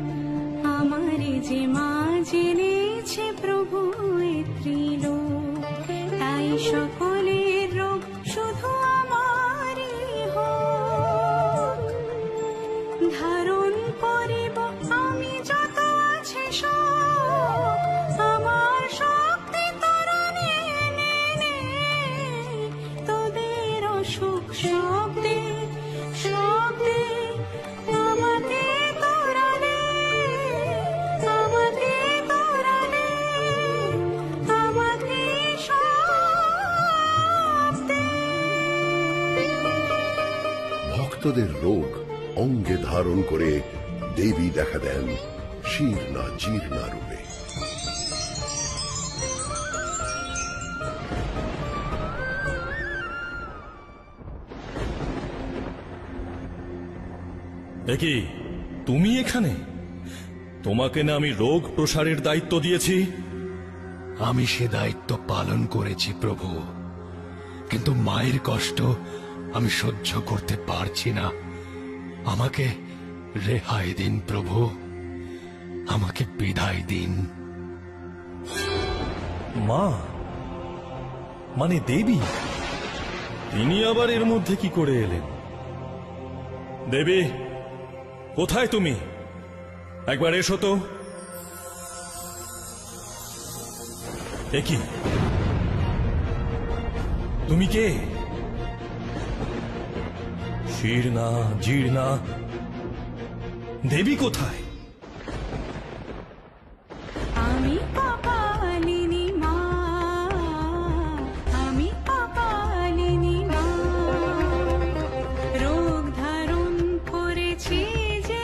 আমারে যে মা জেনেছে প্রভু এ ত্রিলোক, তাই সকলের রোগ শুধু আমারই হোক। ধারণ করিব আমি যত আছে সব, আমার শক্তি তোরা নে নে নে, তোদের অসুখ সব দে সব দে, আমাকে তোরা নে, আমাকে তোরা নে, আমাকে সব দে। ভক্তদের রোগ অঙ্গে ধারণ করে দেবী দেখা দেন শীর্ণা জীর্ণা রূপে। দেখি তুমি এখানে? তোমাকে না আমি রোগ প্রসারের দায়িত্ব দিয়েছি? আমি সে দায়িত্ব পালন করেছি প্রভু, কিন্তু মায়ের কষ্ট আমি সহ্য করতে পারছি না। আমাকে রেহাই দিন প্রভু, আমাকে বিদায় দিন। মা মানে দেবী, তিনি আবার এর মধ্যে কি করে এলেন? দেবী কোথায় তুমি? একবার এসো তো। এ কি, তুমি কে? শীর্ণা জীর্ণা, দেবী কোথায়? আমি কপালিনী মা, আমি কপালিনী মা, রোগ ধারণ করেছি যে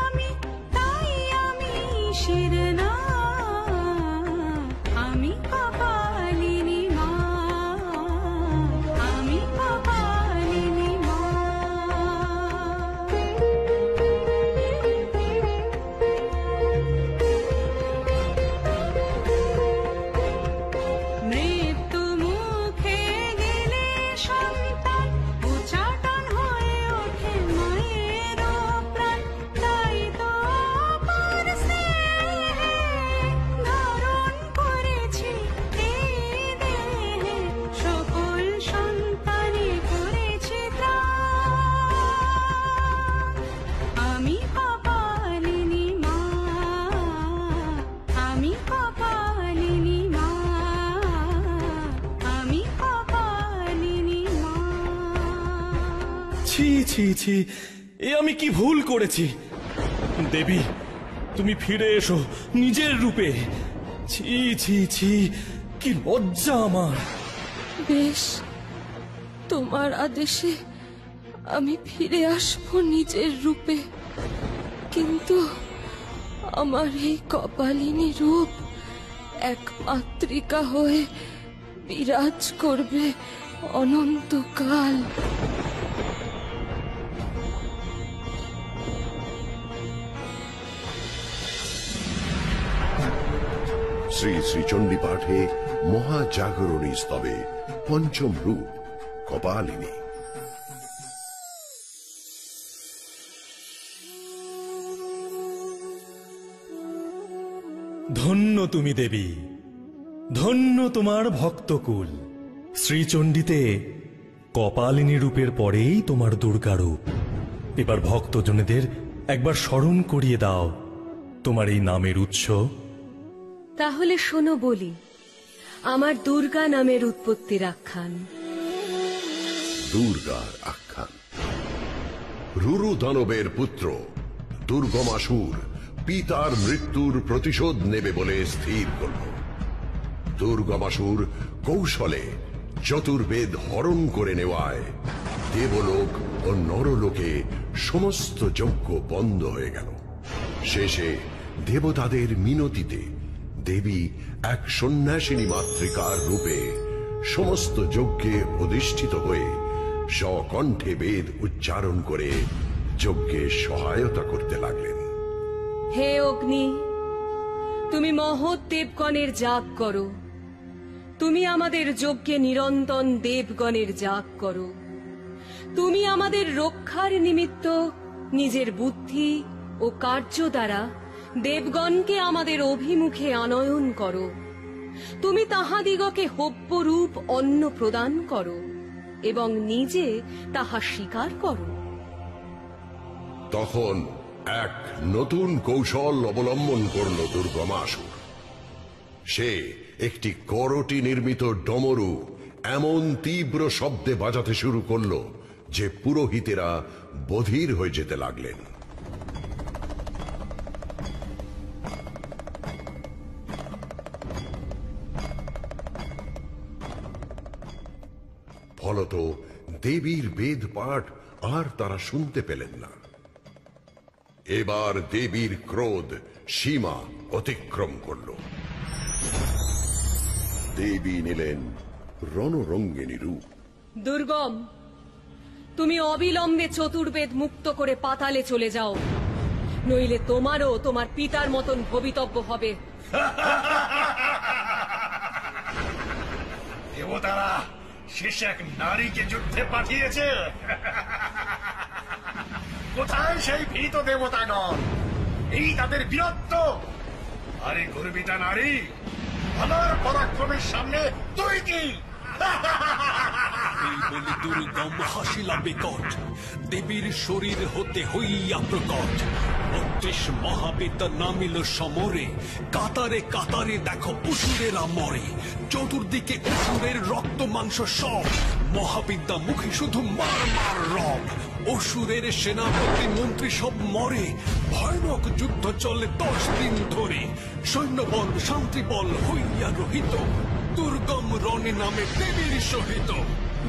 আমি, তাই আমি শিরনা। আমি কপালিনী মা, আমি কপালিনী মা। মৃত্যু মুখে গেলে সন্তান উচ্চাটন হয়ে ওঠে মায়ের প্রাণ, তাই তো অপার স্নেহে ধারণ করেছি এই দেহে, সকল সন্তানে করেছি ত্রাণ। আমি কপালিনী মা, আমি কপালিনী মা, আমি কপালিনী মা। ছি ছি ছি, এ আমি কি ভুল করেছি? দেবী তুমি ফিরে এসো নিজের রূপে। ছি ছি ছি, কি লজ্জা আমার। বেশ, তোমার আদেশে আমি ফিরে আসবো নিজের রূপে, কিন্তু আমার এই কপালিনী রূপ এক মাতৃকা হয়ে বিরাজ করবে অনন্তকাল। শ্রী শ্রী চণ্ডী পাঠে মহাজাগরণী স্তবে পঞ্চম রূপ কপালিনী। ধন্য তুমি দেবী, ধন্য তোমার ভক্তকুল। শ্রীচণ্ডীতে কপালিনী রূপের পরেই তোমার দুর্গা রূপ। এবার ভক্তজনেদের একবার স্মরণ করিয়ে দাও তোমার এই নামের উৎস। তাহলে শোনো বলি আমার দুর্গা নামের উৎপত্তির আখ্যান। দুর্গার আখ্যান। রুরু দানবের পুত্র দুর্গমাসুর পিতার মৃত্যুর প্রতিশোধ নেবে বলে স্থির করল। দুর্গমাসুর কৌশলে চতুর্বেদ হরণ করে নেওয়ায় দেবলোক ও নরলোকে সমস্ত যজ্ঞ বন্ধ হয়ে গেল। শেষে দেবতাদের মিনতিতে দেবী এক সন্ন্যাসিনী মাতৃকার রূপে সমস্ত যজ্ঞে অধিষ্ঠিত হয়ে স্বকণ্ঠে বেদ উচ্চারণ করে যজ্ঞে সহায়তা করতে লাগলেন। হে অগ্নি, তুমি মহৎ দেবগণের যাগ করো, তুমি আমাদের যজ্ঞে নিরন্তন দেবগণের যাগ করো, তুমি আমাদের রক্ষার নিমিত্ত নিজের বুদ্ধি ও কার্য দ্বারা দেবগণকে আমাদের অভিমুখে আনয়ন করো। তুমি তাহাদিগকে হব্যরূপ অন্ন প্রদান করো এবং নিজে তাহা স্বীকার করো। তখন এক নতুন কৌশল অবলম্বন করল দুর্গমাসুর। সে একটি করটি নির্মিত ডমরু এমন তীব্র শব্দে বাজাতে শুরু করল যে পুরোহিতেরা বধির হয়ে যেতে লাগলেন। ফলত দেবীর বেদ পাঠ আর তারা শুনতে পেলেন না। এবার দেবীর ক্রোধ সীমা অতিক্রম করল। দেবী নিলেন রণরঙ্গিনী রূপ। দুর্গম, তুমি অবিলম্বে চতুর্বেদ মুক্ত করে পাতালে চলে যাও, নইলে তোমারও তোমার পিতার মতন ভবিতব্য হবে। দেবতারা শেষ এক নারীকে যুদ্ধে পাঠিয়েছে। কোথায় সেই ভীত দেবতাগণ? এই তাদের বীরত্ব। আরে গর্বিতা নারী, আমার পরাক্রমের সামনে তুই কি? এই বলে দুর্গম হাসিলা বিকট, দেবীর শরীর হতে হইয়া প্রকট। ৩২ মহাবিদ্যা নামিল সমরে, কাতারে কাতারে দেখো অসুরেরা মরে। চতুর্দিকে অসুরের রক্ত মাংস সব, মহাবিদ্যা মুখে শুধু মার মার রব। অসুরের সেনাপতি মন্ত্রী সব মরে, ভয়ানক যুদ্ধ চলে 10 দিন ধরে। সৈন্যবল শান্তিবল হইয়া রহিত, দুর্গম রণে নামে দেবীর সহিত।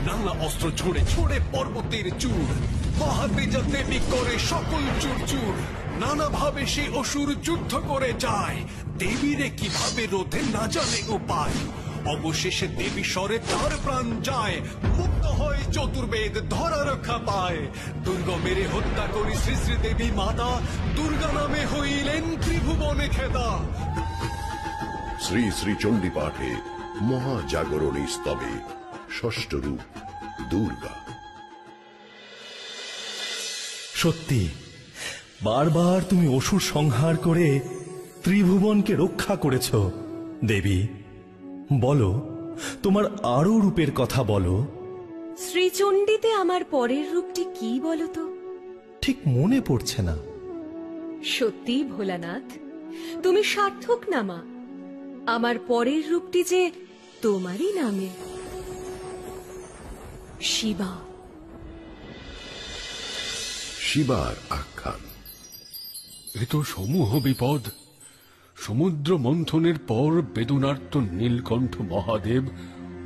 নানা অস্ত্র ছোড়ে ছোড়ে পর্বতের চূড়, মহাতেজা দেবী করে সকল চুর চুর। নানা ভাবে সে অসুর যুদ্ধ করে যায়, দেবীরে কিভাবে রোধে না জানে উপায়। অবশেষে দেবী স্বরে তার প্রাণ যায়, মুক্ত হয় চতুর্বেদ ধরা রক্ষা পায়। দুর্গমের হত্যা করি শ্রী শ্রী দেবী মাতা, দুর্গা নামে হইলেন ত্রিভুবনে খেদা। শ্রী শ্রী চণ্ডী পাঠে মহাজাগরণী স্তবে ষষ্ঠ রূপ দুর্গা। সত্যি বারবার তুমি অসুর সংহার করে ত্রিভুবনকে রক্ষা করেছ দেবী। বলো, তোমার আরো রূপের কথা বলো। শ্রীচণ্ডীতে আমার পরের রূপটি কি বলো তো? ঠিক মনে পড়ছে না। সত্যি ভোলানাথ, তুমি সার্থক না মা। আমার পরের রূপটি যে তোমারই নামে, শিবা। শিবার আখ্যান। এ তো সমূহ বিপদ। সমুদ্র মন্থনের পর বেদনার্ত নীলকণ্ঠ মহাদেব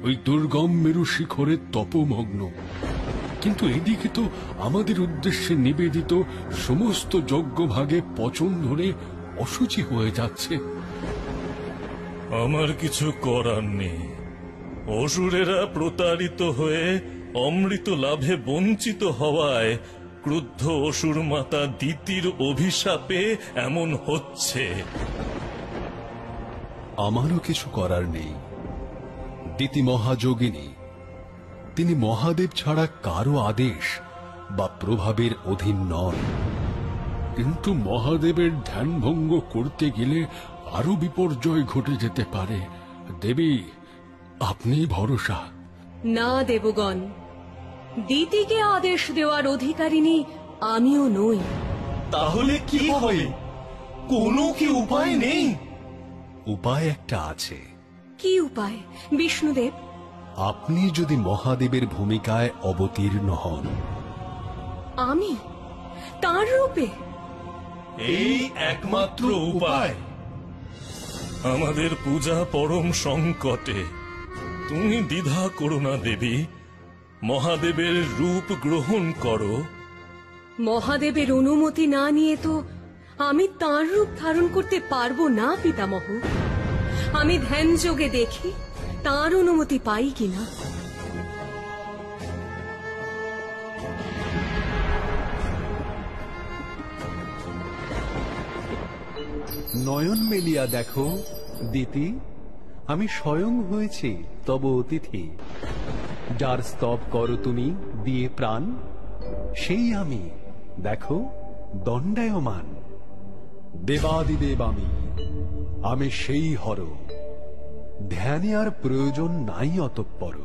ওই দুর্গম মেরু শিখরে তপমগ্ন। কিন্তু এদিকে তো আমাদের উদ্দেশ্যে নিবেদিত সমস্ত যজ্ঞভাগে পচন ধরে অসুচি হয়ে যাচ্ছে। আমার কিছু করার নেই। অসুরেরা প্রতারিত হয়ে অমৃত লাভে বঞ্চিত হওয়ায় ক্রুদ্ধ অসুর মাতা দিতির অভিশাপে এমন হচ্ছে। আমারও কিছু করার নেই। দিতি মহাযোগিনী, তিনি মহাদেব ছাড়া কারো আদেশ বা প্রভাবের অধীন নন। কিন্তু মহাদেবের ধ্যানভঙ্গ করতে গেলে আরো বিপর্যয় ঘটে যেতে পারে। দেবী, আপনি ভরসা। না দেবগণ, দিতিকে আদেশ দেওয়ার অধিকারিণী আমিও নই। তাহলে কি হবে? কোনো কি উপায় নেই? উপায় একটা আছে। কি উপায় বিষ্ণুদেব? আপনি যদি মহাদেবের ভূমিকায় অবতীর্ণ হন। আমি তার রূপে? এই একমাত্র উপায়। আমাদের পূজা পরম সংকটে, তুমি দ্বিধা করো না দেবী। মহাদেবের রূপ গ্রহণ করো। মহাদেবের অনুমতি না নিয়ে তো আমি তার রূপ ধারণ করতে পারবো না পিতামহ। আমি ধ্যান যোগে দেখি তার অনুমতি পাই কিনা। নয়ন মেলিয়া দেখো দিতি, আমি স্বয়ং হয়েছি তব অতিথি। যার স্তব করো তুমি দিয়ে প্রাণ, সেই আমি, দেখো দণ্ডায়মান। দেবাদিদেব আমি সেই হর, ধ্যানে আর প্রয়োজন নাই অতঃপর।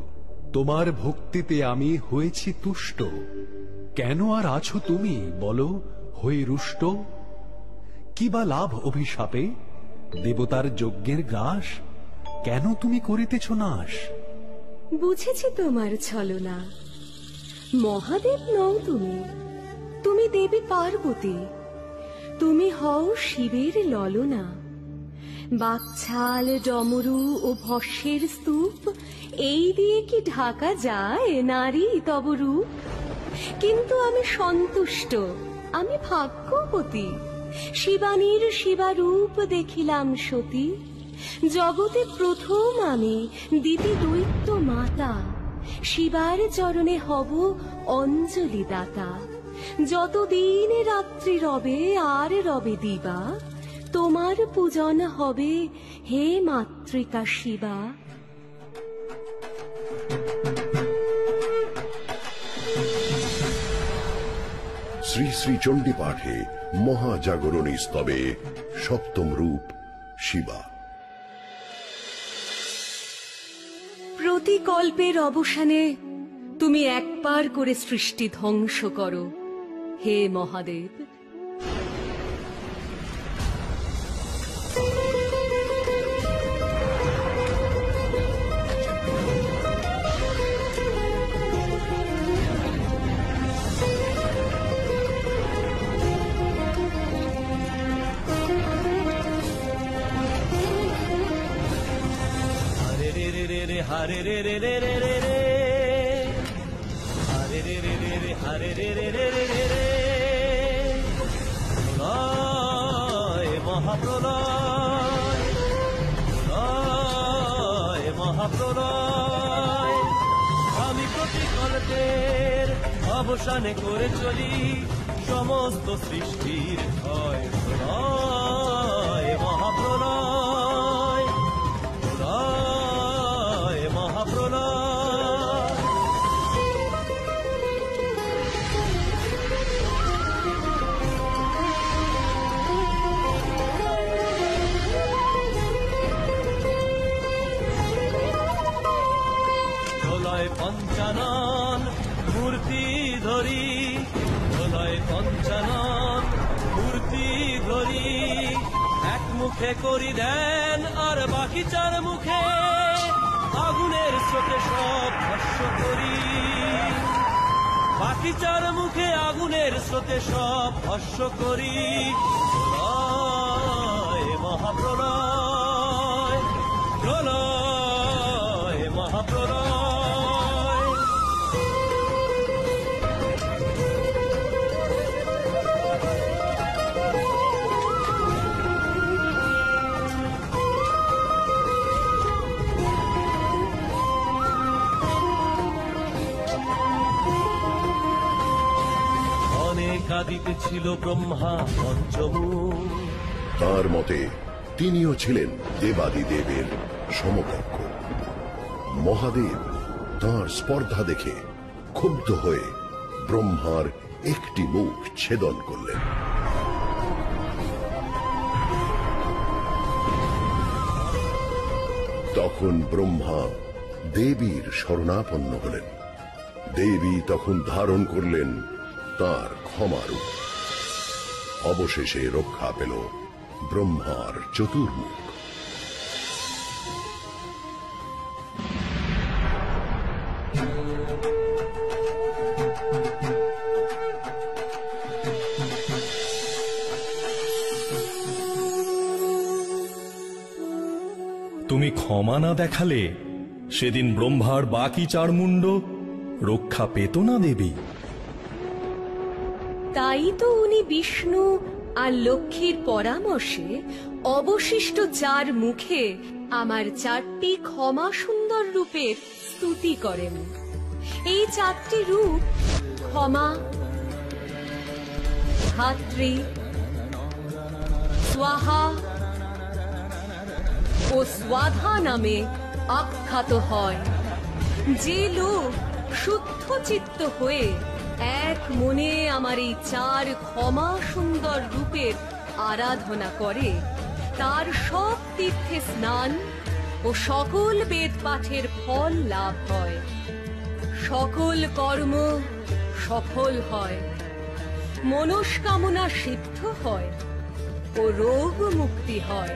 তোমার ভক্তিতে আমি হয়েছি তুষ্ট, কেন আর আছো তুমি বলো হয়ে রুষ্ট? কি বা লাভ অভিশাপে দেবতার যজ্ঞের গ্রাস, কেন তুমি করিতেছ নাশ? বুঝেছি তোমার ছলনা, মহাদেব নও তুমি, তুমি দেবী পার্বতী, তুমি হও শিবের ললনা। বাকছাল ডমরু ও ভস্যের স্তূপ, এই দিয়ে কি ঢাকা যায় নারী তব রূপ? কিন্তু আমি সন্তুষ্ট, আমি ভাগ্যবতী, শিবানীর শিবারূপ দেখিলাম সতী। জগতে প্রথম আমি দিতি দৈত্য মাতা, শিবার চরণে হব অঞ্জলি দাতা। যতদিন রাত্রি রবে আর রবে দিবা, তোমার পূজন হবে হে মাতৃকা শিবা। শ্রী শ্রী চণ্ডী পাঠে মহাজাগরণী স্তবে সপ্তম রূপ শিবা। প্রতিকল্পের অবসানে তুমি একবার করে সৃষ্টি ধ্বংস করো হে মহাদেব। हरे रे रे रे रे रे रे, हरे रे रे रे रे, हरे रे रे रे रे रे रे। प्रलय মহাপ্রলয়, প্রলয় মহাপ্রলয়, আমি প্রতিকল্পের অবসানে করে চলি সমস্ত সৃষ্টির ক্ষয়। প্রলয় মহাপ্রলয়, প্রলয় মহাপ্রলয়। প্রলয় পঞ্চানন মূর্তি ধরি, প্রলয় পঞ্চানন মূর্তি ধরি, এক মুখে করি দেন আর বাকি চার মুখে আগুনের স্রোতে সব ভস্য করি। বাকি চার মুখে আগুনের স্রোতে সব ভস্য করি। প্রলয় মহাপ্রলয়, প্রলয় মহাপ্রলয়। অনেকাদিতে ছিল ব্রহ্মা পঞ্চমুখ, তার মতে তিনিও ছিলেন দেবাদিদেবের সমকক্ষ। মহাদেব তাঁর স্পর্ধা দেখে ক্ষুব্ধ হয়ে ব্রহ্মার একটি মুখ ছেদন করলেন। তখন ব্রহ্মা দেবীর শরণাপন্ন হলেন। দেবী তখন ধারণ করলেন তার ক্ষমারূপ। অবশেষে রক্ষা পেল ব্রহ্মার চতুর্মুখ। তুমি ক্ষমা না দেখালে সেদিন ব্রহ্মার বাকি চার মুন্ড রক্ষা পেত না দেবী। তাই তো উনি বিষ্ণু আর লক্ষ্মীর পরামর্শে অবশিষ্ট চার মুখে আমার চারটি ক্ষমা সুন্দর রূপের স্তুতি করেন। এই চারটি রূপ ক্ষমা, ধাত্রী, স্বাহা ও স্বাধা নামে আখ্যাত হয়। যে লোক শুদ্ধ চিত্ত হয়ে এক মনে আমার এই চার ক্ষমা সুন্দর রূপের আরাধনা করে, তার সব তীর্থে স্নান ও সকল বেদ পাঠের ফল লাভ হয়, সকল কর্ম সফল হয়, মনস্কামনা সিদ্ধ হয় ও রোগ মুক্তি হয়।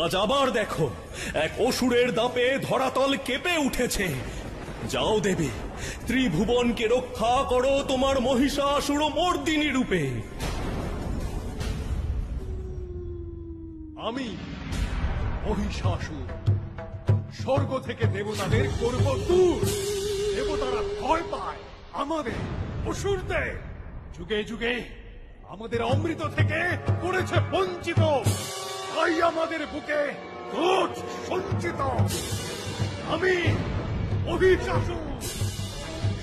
আজ আবার দেখো এক অসুরের দাপে ধরাতল কেঁপে উঠেছে। যাও দেবী, ত্রিভুবনকে রক্ষা করো তোমার মহিষাসুর মর্দিনী রূপে। আমি মহিষাসুর স্বর্গ থেকে দেবতাদের করব দূর। দেবতারা ভয় পায় আমাদের অসুরদের। যুগে যুগে আমাদের অমৃত থেকে করেছে বঞ্চিত, তাই আমাদের বুকে ক্রোধ সঞ্চিত। আমি মহিষাসুর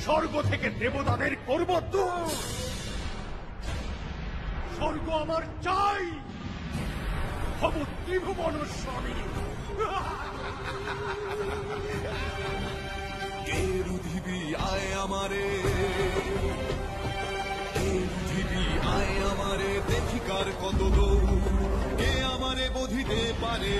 স্বর্গ থেকে দেবতাদের করব দূর। স্বর্গ আমার চাই, হব ত্রিভুবন স্বামী। কে রুধিবি আয় আমারে, কে রুধিবি আয় আমারে, দেখিকার কত দৌড়, কে আমারে বধিতে পারে।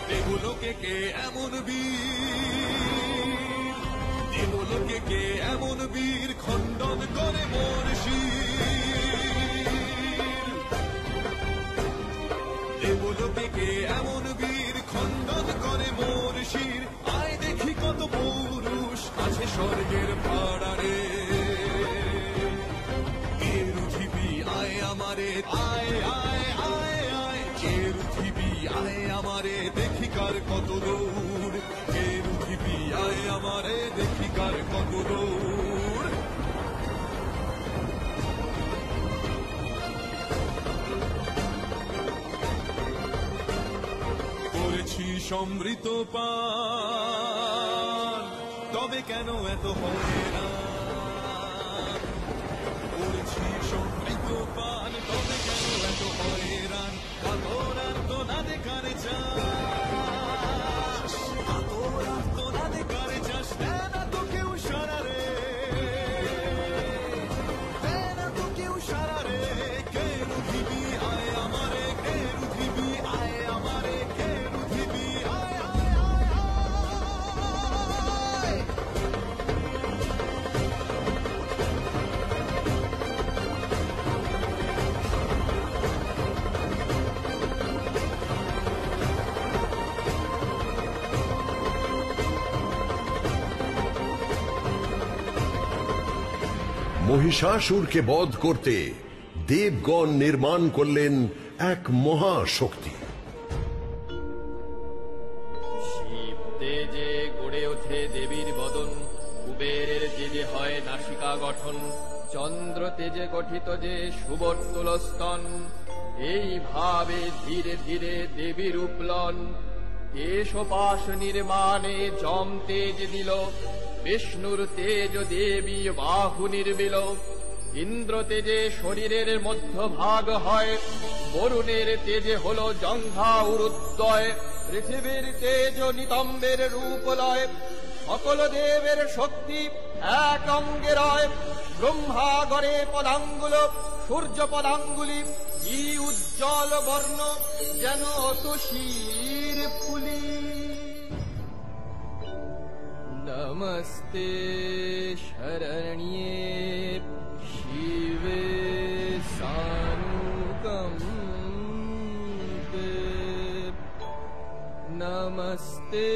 দেবলোকে কে এমন বীর, দেবলোকে কে এমন বীর, খণ্ডন করে মোর শির। দেবলোকে কে এমন বীর, খণ্ডন করে মোর শির। আয় দেখি কত পুরুষ আছে স্বর্গের পাড়ারে। কে রুধিবি আয় আমারে, আয় আয় আয় আয়, কে রুধিবি আয় আমারে, দেখিকার কত দূর। কে রুধিবি আয় আমারে, দেখিকার কত দূর। করেছি সমৃত পান, তবে কেন এত হয়রান। করেছি সমৃত পান, তবে কেন এত হয়রান। কাতরান তো না দেখার চাস, কাতরান তো না দেখার চাস, না তো কেউ সারা রে, না তো কেউ সারা রে। কে রুধিবি আয় আমারে, কে রুধিবি আয় আমারে, কে রুধিবি আয় আয় আয় আয়। মহিষাসুরকে বধ করতে দেবগণ নির্মাণ করলেন এক মহাশক্তি। শিব তেজে গড়ে ওঠে দেবীর বদন, কুবেরের তেজে হয় নাসিকা গঠন, চন্দ্র তেজে গঠিত যে সুবর্তুল স্তন। এইভাবে ধীরে ধীরে দেবীর উপলন, কেশপাশ নির্মাণে যম তেজ দিল, বিষ্ণুর তেজ দেবী বাহু নির্মিল। ইন্দ্র তেজে শরীরের মধ্যভাগ হয়, বরুণের তেজে হল জঙ্ঘা উরুদ্বয়। পৃথিবীর তেজ নিতম্বের রূপ লয়, সকল দেবের শক্তি এক অঙ্গে রয়। ব্রহ্মা গড়ে পদাঙ্গুল, সূর্য পদাঙ্গুলি, কি উজ্জ্বল বর্ণ যেন অতসীর ফুলি। नमस्ते शरण्ये शिवे सानुकंपे, नमस्ते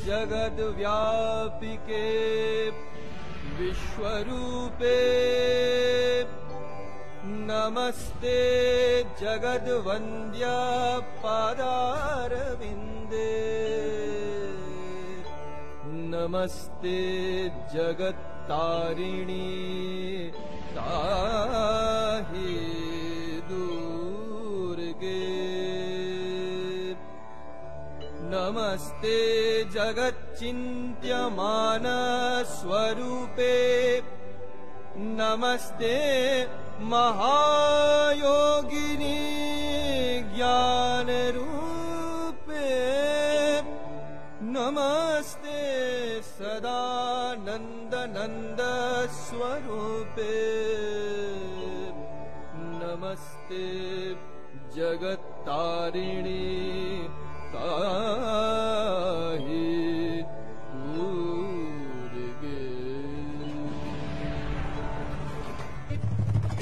जगद्व्यापिके विश्वरूपे, नमस्ते जगद्वन्द्या पादारविन्दे, नमस्ते जगत् जगत्तारिणी ताहि दुर्गे नमस्ते जगच्चिन्त्यमानस्वरूपे नमस्ते महायोगिनी ज्ञानरूपे नमस्ते सदानंद स्वरूपे नमस्ते जगत्तारिणी ताहि दुर्गे।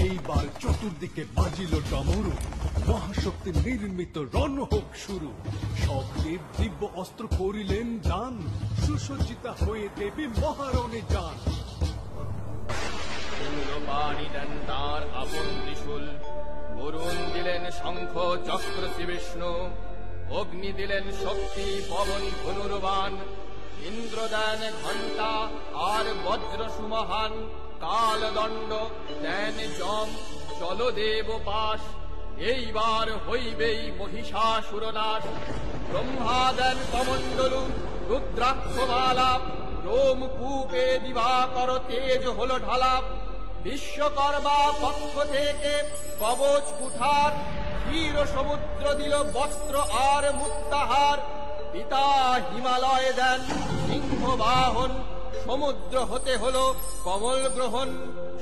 এইবার চতুর্দিকে বাজিল ডমরু, মহাশক্তি নির্মিত রণ হোক শুরু। সব দেব দিব্য অস্ত্র করিলেন দান, সুসজ্জিতা হয়ে দেবী মহারণে যান। পানি দেন তার আপন ত্রিশূল, বরুণ দিলেন শঙ্খ চক্র শ্রী বিষ্ণু, অগ্নি দিলেন শক্তি পবন ধনুর্বাণ, ইন্দ্র দেন ঘণ্টা আর বজ্র সুমহান, কালদণ্ড দেন যম জলদেব পাশ, এইবার হইবেই মহিষাসুরনাশ। ব্রহ্মা দেন কমণ্ডলু রুদ্রাক্ষমালা, রোমকূপে দিবাকর তেজ হল ঢালা, বিশ্বকর্মা পক্ষ থেকে কবচ কুঠার, ক্ষীর সমুদ্র দিল বস্ত্র আর মুক্তাহার, পিতা হিমালয় দেন সিংহ বাহন, সমুদ্র হতে হল কমল গ্রহণ,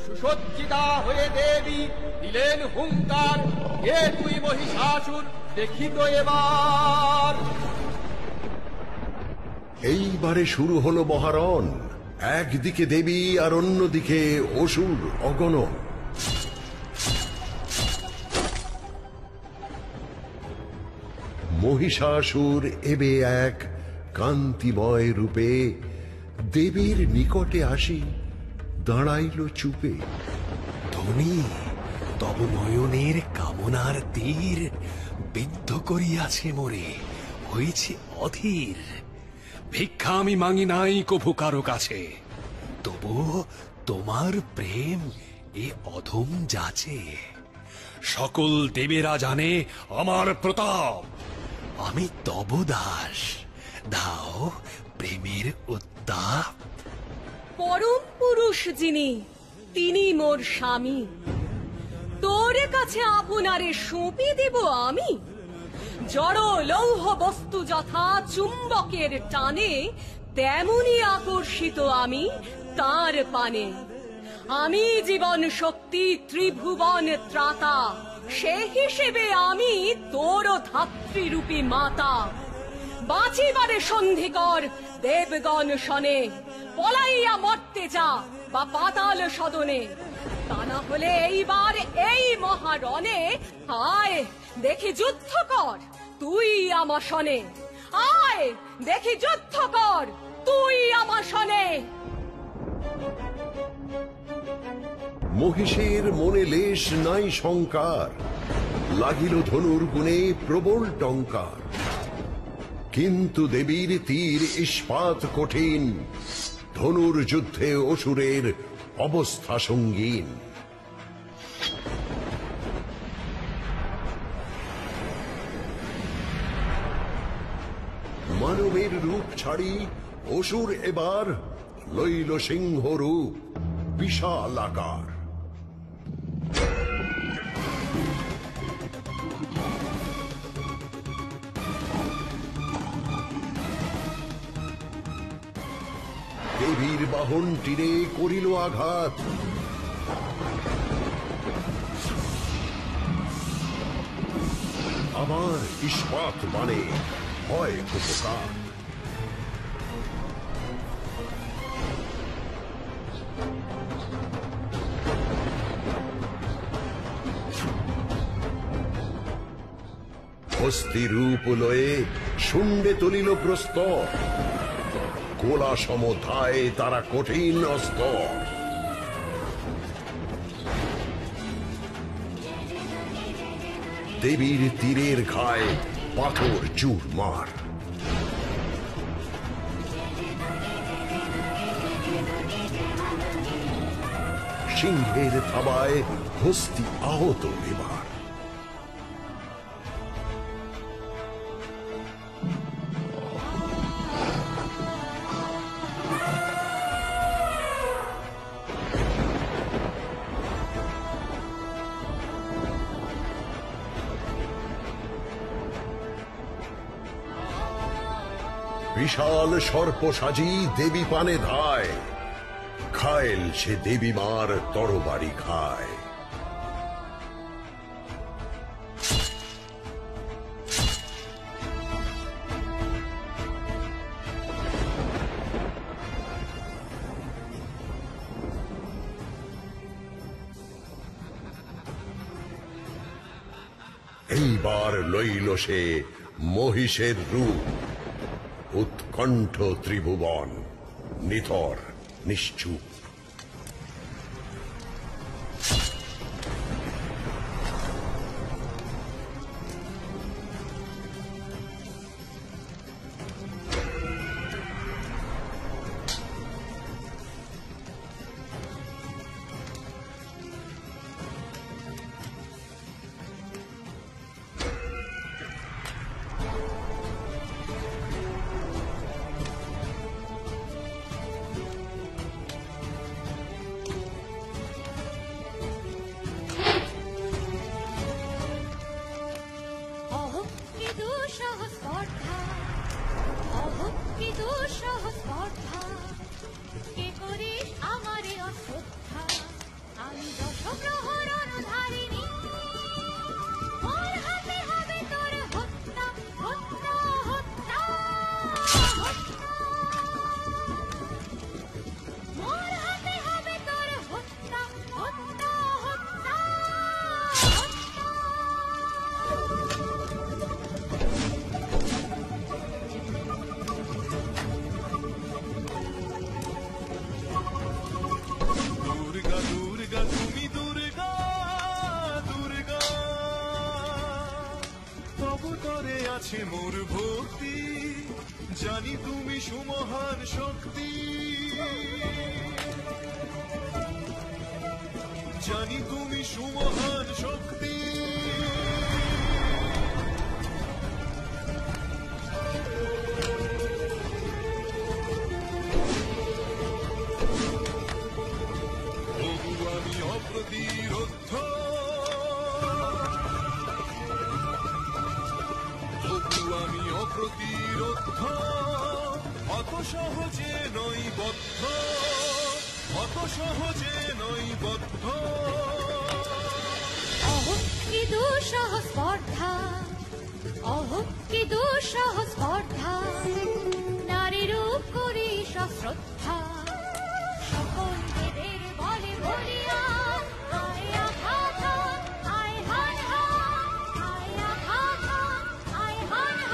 সুসজ্জিতা হয়ে দেবী দিলেন হুঙ্কার, হে তুই মহিষাসুর দেখিত এবার। এইবারে শুরু হলো মহারণ, একদিকে দেবী আর অন্যদিকে অসুর অগণন। মহিষাসুর এবে এক কান্তিময় রূপে দেবীর নিকটে আসি দাঁড়াইল চুপে। ধনী তব নয়নের কামনার তীর বিদ্ধ করিয়াছে মোরে, হয়েছে অধীর। ভিক্ষা আমি মাঙি নাই কভু কারো কাছে, তবু তোমার প্রেম এ অধম যাচে। সকল দেবেরা জানে আমার প্রতাপ, আমি তব দাস, দাও প্রেমের উত্তাপ। পরম পুরুষ যিনি তিনি মোর স্বামী, তোর কাছে আপনারে সঁপে দেব আমি। জড় লৌহ বস্তু যথা চুম্বকের টানে, তেমনি আকর্ষিত আমি তার পানে। আমি জীবন শক্তি ত্রিভুবন ত্রাতা, সে হিসেবে আমি তোর ধাত্রীরূপী মাতা। বাঁচিবারে সন্ধি কর দেবগণ শনে, পলাইয়া মরতে যা বা পাতাল সদনে। তা না হলে এইবার এই মহারণে আয় দেখি যুদ্ধ কর তুই আমার শনে, আয় দেখি যুদ্ধ কর তুই আমার শনে। মহিষের মনে লেশ নাই শঙ্কার, লাগিল ধনুর গুণে প্রবল টঙ্কার। কিন্তু দেবীর তীর ইস্পাত কঠিন, ধনুর যুদ্ধে অসুরের অবস্থা সঙ্গীন। মানবের রূপ ছাড়ি অসুর এবার লইল সিংহ রূপ বিশাল আকার। দেবীর বাহন তীরে করিল আঘাত, আমার ইস্পাত বাণে হয় উপকার। হস্তি রূপ লয়ে শুন্ডে তুলিল প্রস্তর, কোলা সমধায় তারা কঠিন অস্তর। দেবীর তীরের ঘায়ে পাথর চুরমার। সিংহের থাবায় হস্তি আহত এবার। বিশাল সর্প সাজি দেবী পানে ধায়, খায়েল সে দেবী মার তরবারি খায়। এইবার লইল সে মহিষের রূপ, উৎকণ্ঠ ত্রিভুবন নিথর নিশ্চুপ। আছে মোর ভক্তি, জানি তুমি সুমহান শক্তি, জানি তুমি সুমহান শক্তি। তবু আমি অপ্রতিরোধ্য, আমি অপ্রতিরোধ্য, অত সহজে নই বদ্ধ, অত সহজে নই বদ্ধ। অহো কি দুঃসহ স্পর্ধা, অহো কি দুঃসহ স্পর্ধা, নারী রূপ করি সশ্রদ্ধা, সকল দেবের বলে বলিয়া আয় আঘাত, আয় হায় আয় আঘাত, আয় হায়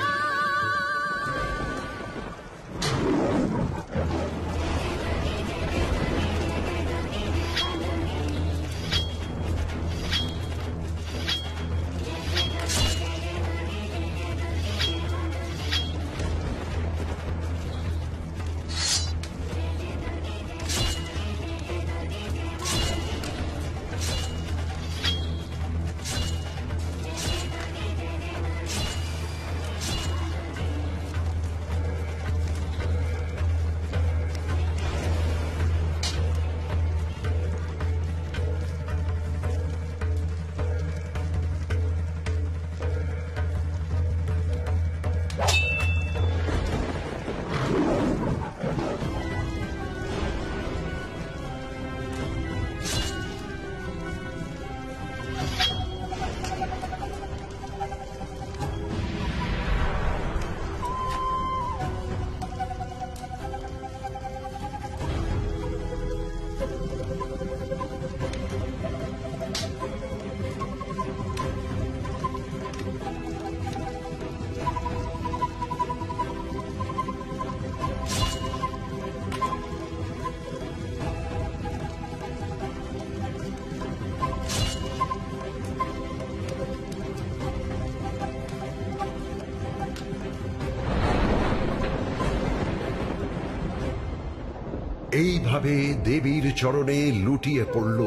এইভাবে দেবীর চরণে লুটিয়ে পড়ল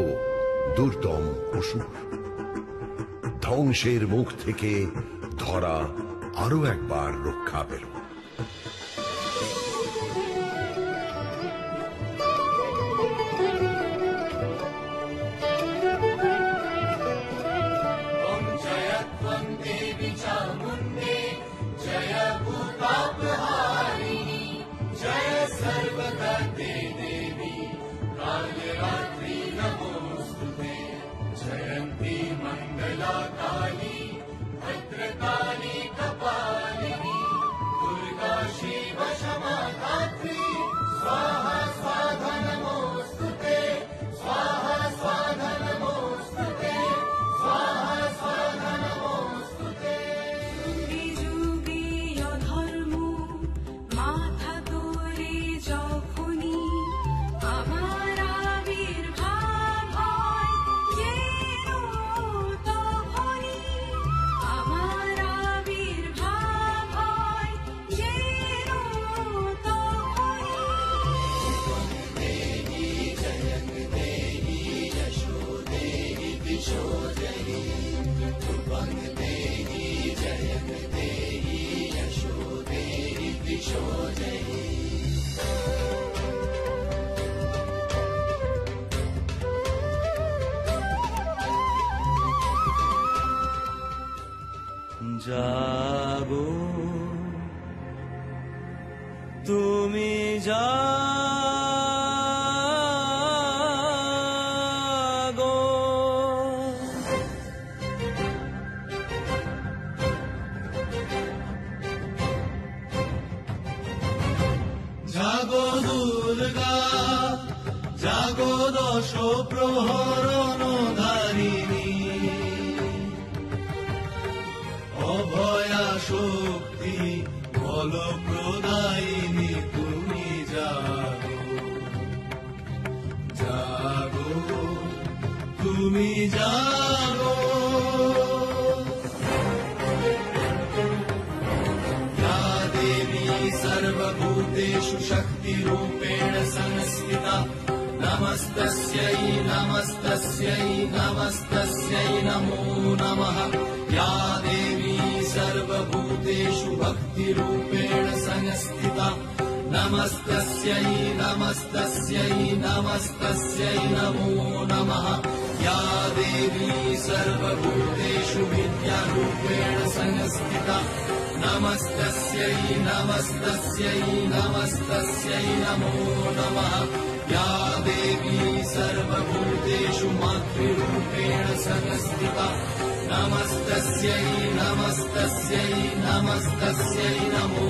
দুর্দম অসুর। ধ্বংসের মুখ থেকে ধরা আরো একবার রক্ষা পেল। জাগো তুমি জাগো, জাগো দুর্গা জাগো দশ প্রহরণ ধারিণী, অভয়া শক্তি বল প্রদায়িনী তুমি জাগো, জাগো তুমি জাগো। या देवी सर्वभूतेषु शक्तिरूपेण संस्थिता नमस्तस्यै नमस्तस्यै नमस्तस्यै नमो नमः। या देवी सर्वभूतेषु भक्तिरूपेण संस्थिता नमस्तस्यै नमस्तस्यै नमस्तस्यै नमो नमः। या देवी सर्वभूतेषु विद्यारूपेण संस्थिता नमस्तस्यै नमस्तस्यै नमस्तस्यै नमो नमः। या देवी सर्वभूतेषु मातृरूपेण संस्थिता नमस्तस्यै नमस्तस्यै नमस्तस्यै नमो